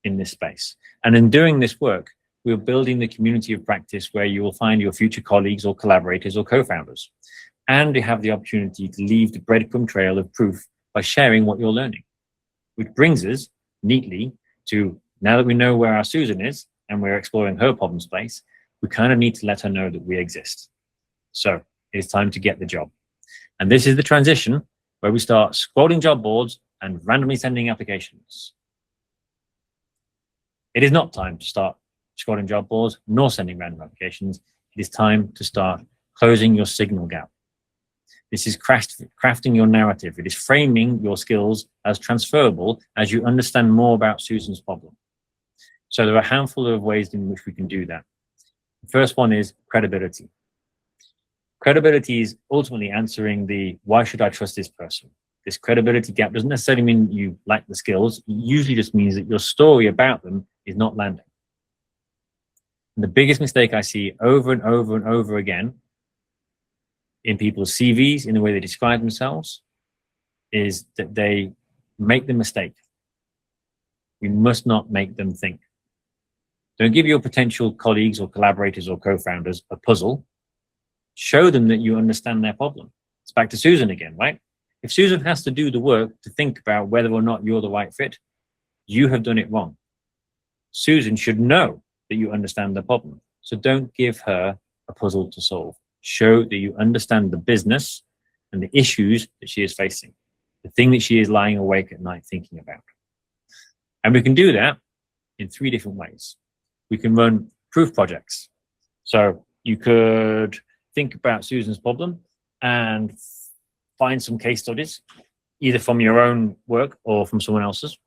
in this space? And in doing this work, we're building the community of practice where you will find your future colleagues or collaborators or co-founders. And you have the opportunity to leave the breadcrumb trail of proof by sharing what you're learning. Which brings us neatly to, now that we know where our Susan is and we're exploring her problem space, we kind of need to let her know that we exist. So it's time to get the job. And this is the transition where we start scrolling job boards and randomly sending applications. It is not time to start scrolling job boards nor sending random applications. It is time to start closing your signal gap. This is crafting your narrative. It is framing your skills as transferable as you understand more about Susan's problem. So there are a handful of ways in which we can do that. The first one is credibility. Credibility is ultimately answering the, why should I trust this person? This credibility gap doesn't necessarily mean you lack the skills. It usually just means that your story about them is not landing. And the biggest mistake I see over and over and over again in people's CVs, in the way they describe themselves, is that they make the mistake. You must not make them think. Don't give your potential colleagues or collaborators or co-founders a puzzle. Show them that you understand their problem. It's back to Susan again, right? If Susan has to do the work to think about whether or not you're the right fit, you have done it wrong. Susan should know that you understand the problem. So don't give her a puzzle to solve. Show that you understand the business and the issues that she is facing, the thing that she is lying awake at night thinking about. And we can do that in 3 different ways. We can run proof projects. So you could think about Susan's problem and find some case studies, either from your own work or from someone else's,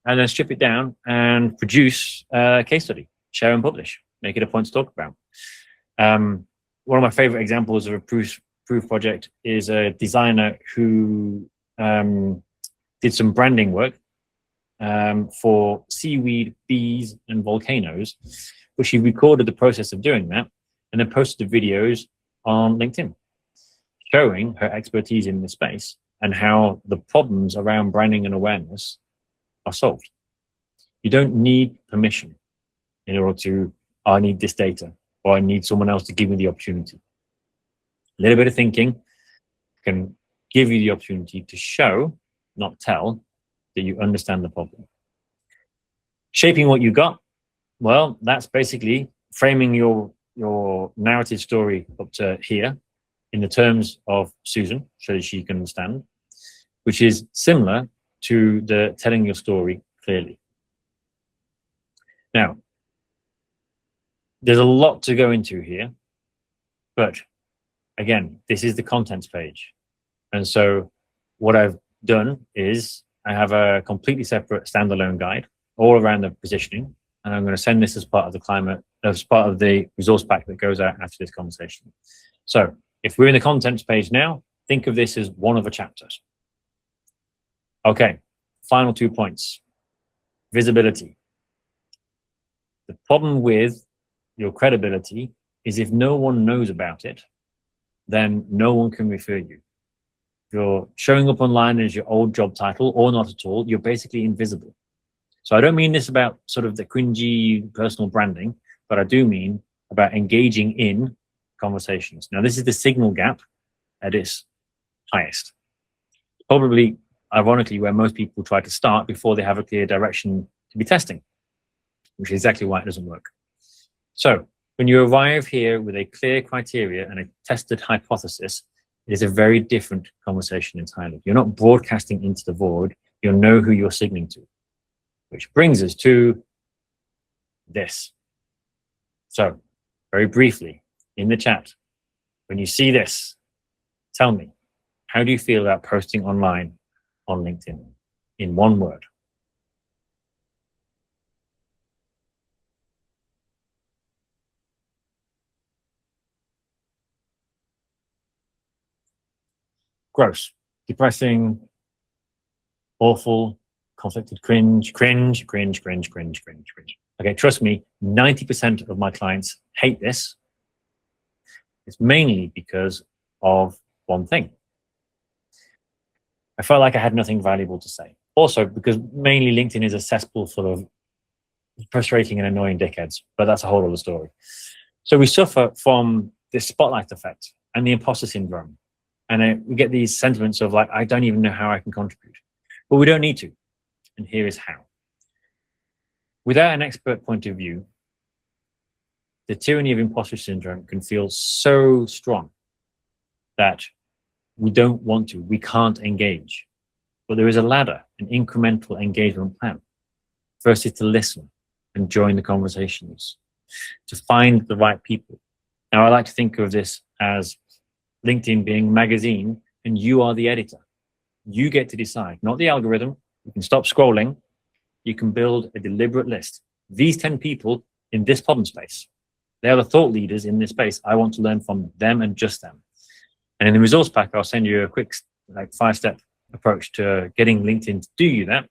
and then strip it down and produce a case study, share and publish, make it a point to talk about. One of my favorite examples of a proof project is a designer who did some branding work for seaweed, bees, and volcanoes, but she recorded the process of doing that and then posted the videos on LinkedIn, showing her expertise in this space and how the problems around branding and awareness are solved. You don't need permission in order to, I need this data, or I need someone else to give me the opportunity. A little bit of thinking can give you the opportunity to show, not tell, that you understand the problem. Shaping what you got, well, that's basically framing your narrative story up to here in the terms of Susan, so that she can understand, which is similar to the telling your story clearly. Now, there's a lot to go into here, but again, this is the contents page. And so what I've done is I have a completely separate standalone guide all around the positioning. And I'm going to send this as part of the resource pack that goes out after this conversation. So if we're in the contents page now, think of this as one of the chapters. Okay, final 2 points. Visibility. The problem with your credibility is if no one knows about it, then no one can refer you. If you're showing up online as your old job title or not at all, you're basically invisible. So I don't mean this about sort of the cringy personal branding, but I do mean about engaging in conversations. Now, this is the signal gap at its highest. Probably, ironically, where most people try to start before they have a clear direction to be testing, which is exactly why it doesn't work. So when you arrive here with a clear criteria and a tested hypothesis, it is a very different conversation entirely. You're not broadcasting into the void. You'll know who you're signaling to, which brings us to this. So very briefly in the chat, when you see this, tell me, how do you feel about posting online on LinkedIn in one word? Gross, depressing, awful, conflicted, cringe. Okay, trust me, 90% of my clients hate this. It's mainly because of one thing. I felt like I had nothing valuable to say. Also, because mainly LinkedIn is a cesspool full of frustrating and annoying dickheads, but that's a whole other story. So we suffer from this spotlight effect and the imposter syndrome. And we get these sentiments of like, I don't even know how I can contribute. But we don't need to. And here is how. Without an expert point of view, the tyranny of imposter syndrome can feel so strong that we don't want to, we can't engage. But there is a ladder, an incremental engagement plan. First is to listen and join the conversations, to find the right people. Now, I like to think of this as LinkedIn being a magazine and you are the editor. You get to decide, not the algorithm. You can stop scrolling. You can build a deliberate list. These 10 people in this problem space, they are the thought leaders in this space. I want to learn from them and just them. And in the resource pack, I'll send you a quick 5-step approach to getting LinkedIn to do you that.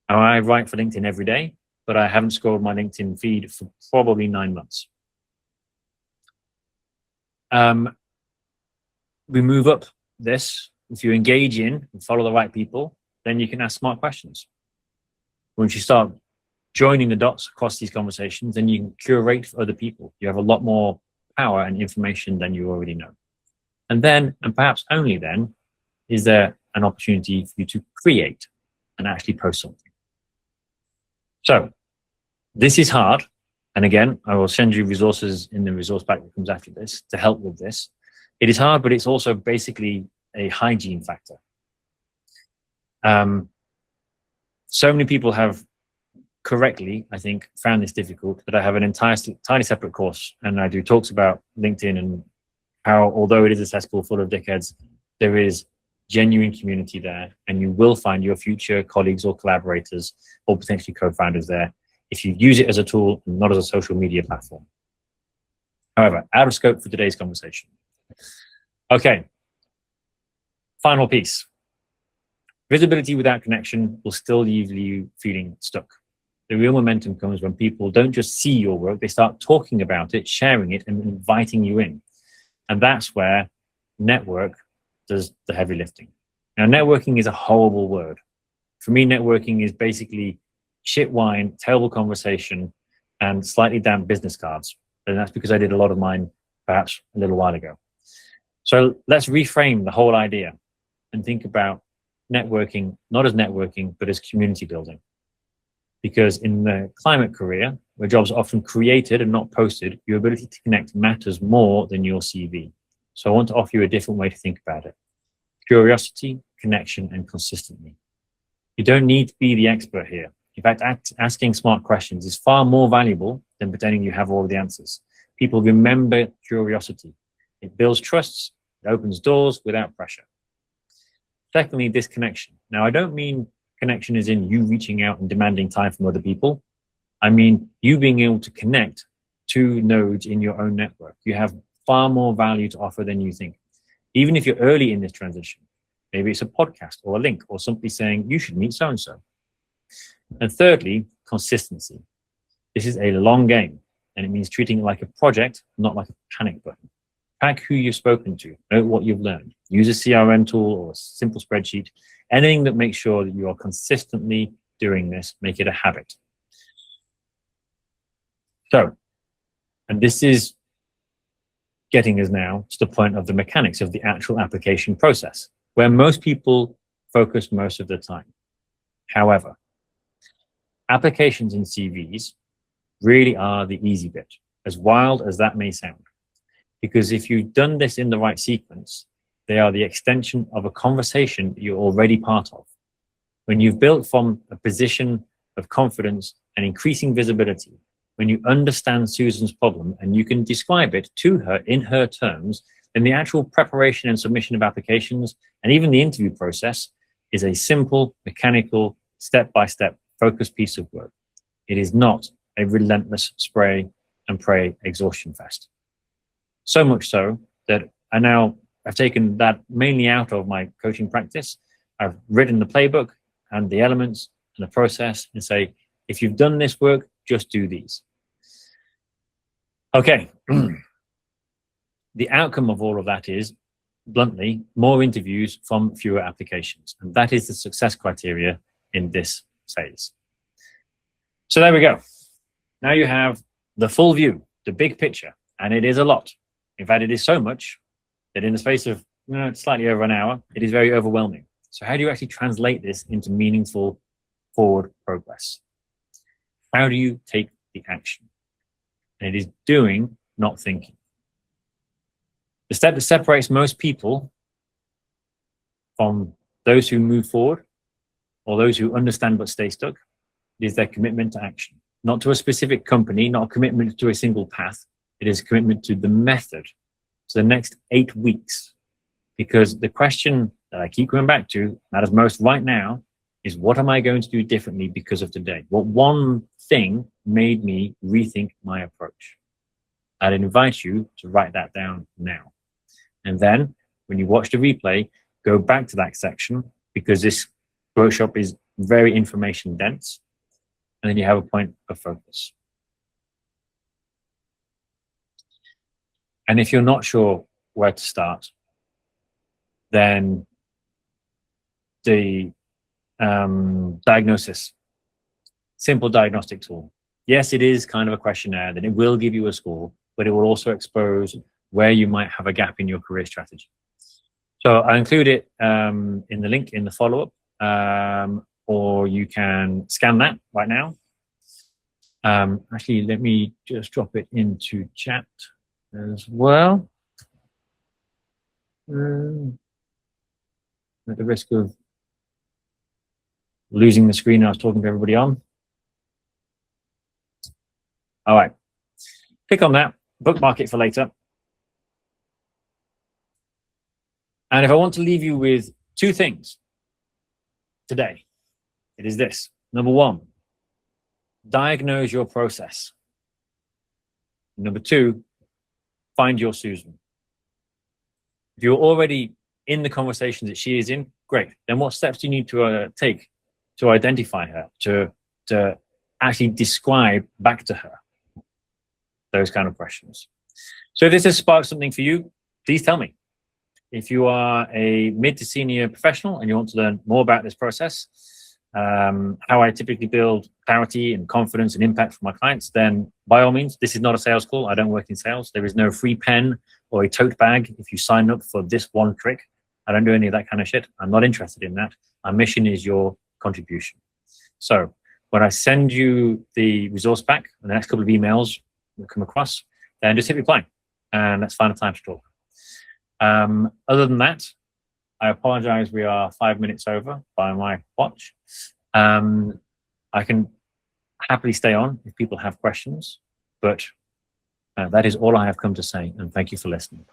Now, I write for LinkedIn every day, but I haven't scrolled my LinkedIn feed for probably 9 months. We move up this. If you engage in and follow the right people, then you can ask smart questions. Once you start joining the dots across these conversations, then you can curate for other people. You have a lot more power and information than you already know. And then, and perhaps only then, is there an opportunity for you to create and actually post something. So this is hard. And again, I will send you resources in the resource pack that comes after this to help with this. It is hard, but it's also basically a hygiene factor. So many people have correctly, I think, found this difficult, that I have an entirely separate course, and I do talks about LinkedIn and how, although it is a cesspool full of dickheads, there is genuine community there, and you will find your future colleagues or collaborators or potentially co-founders there if you use it as a tool and not as a social media platform. However, out of scope for today's conversation. Okay, final piece. Visibility without connection will still leave you feeling stuck. The real momentum comes when people don't just see your work, they start talking about it, sharing it, and inviting you in. And that's where network does the heavy lifting. Now, networking is a horrible word. For me, networking is basically shit wine, terrible conversation, and slightly damp business cards. And that's because I did a lot of mine perhaps a little while ago. So let's reframe the whole idea and think about networking, not as networking, but as community building. Because in the climate career, where jobs are often created and not posted, your ability to connect matters more than your CV. So I want to offer you a different way to think about it. Curiosity, connection, and consistently. You don't need to be the expert here. In fact, asking smart questions is far more valuable than pretending you have all the answers. People remember curiosity. It builds trusts, it opens doors without pressure. Secondly, disconnection. Now, I don't mean connection is in you reaching out and demanding time from other people. I mean you being able to connect to nodes in your own network. You have far more value to offer than you think. Even if you're early in this transition, maybe it's a podcast or a link or simply saying you should meet so-and-so. And thirdly, consistency. This is a long game, and it means treating it like a project, not like a panic button. Track who you've spoken to, note what you've learned. Use a CRM tool or a simple spreadsheet. Anything that makes sure that you are consistently doing this, make it a habit. So, and this is getting us now to the point of the mechanics of the actual application process, where most people focus most of the time. However, applications and CVs really are the easy bit, as wild as that may sound. Because if you've done this in the right sequence, they are the extension of a conversation that you're already part of. When you've built from a position of confidence and increasing visibility, when you understand Susan's problem and you can describe it to her in her terms, then the actual preparation and submission of applications and even the interview process is a simple, mechanical, step-by-step focused piece of work. It is not a relentless spray and pray exhaustion fest. So much so that I've taken that mainly out of my coaching practice. I've written the playbook and the elements and the process and say, if you've done this work, just do these. Okay. The outcome of all of that is, bluntly, more interviews from fewer applications. And that is the success criteria in this phase. So there we go. Now you have the full view, the big picture, and it is a lot. In fact, it is so much that in the space of slightly over an hour, it is very overwhelming. So how do you actually translate this into meaningful forward progress? How do you take the action? And it is doing, not thinking. The step that separates most people from those who move forward or those who understand but stay stuck is their commitment to action. Not to a specific company, not a commitment to a single path. It is a commitment to the method, to the next 8 weeks. Because the question that I keep coming back to, matters most right now, is what am I going to do differently because of today? What one thing made me rethink my approach? I'd invite you to write that down now. And then when you watch the replay, go back to that section because this workshop is very information dense. And then you have a point of focus. And if you're not sure where to start, then the diagnosis, simple diagnostic tool. Yes, it is kind of a questionnaire, then it will give you a score, but it will also expose where you might have a gap in your career strategy. So I include it in the link in the follow-up, or you can scan that right now. Actually, let me just drop it into chat as well. At the risk of losing the screen I was talking to everybody on. All right, click on that, bookmark it for later. And if I want to leave you with 2 things today, it is this. Number 1, diagnose your process. Number 2, find your Susan. If you're already in the conversations that she is in, Great. Then what steps do you need to take to identify her, to actually describe back to her? Those kind of questions. So if this has sparked something for you, please tell me. If you are a mid to senior professional and you want to learn more about this process, how I typically build clarity and confidence and impact for my clients, then by all means, this is not a sales call. I don't work in sales. There is no free pen or a tote bag if you sign up for this one trick. I don't do any of that kind of shit. I'm not interested in that. Our mission is your contribution. So when I send you the resource pack, the next couple of emails will come across, then just hit reply and let's find a time to talk. Other than that, I apologize. We are 5 minutes over by my watch. I can happily stay on if people have questions, but that is all I have come to say. And thank you for listening.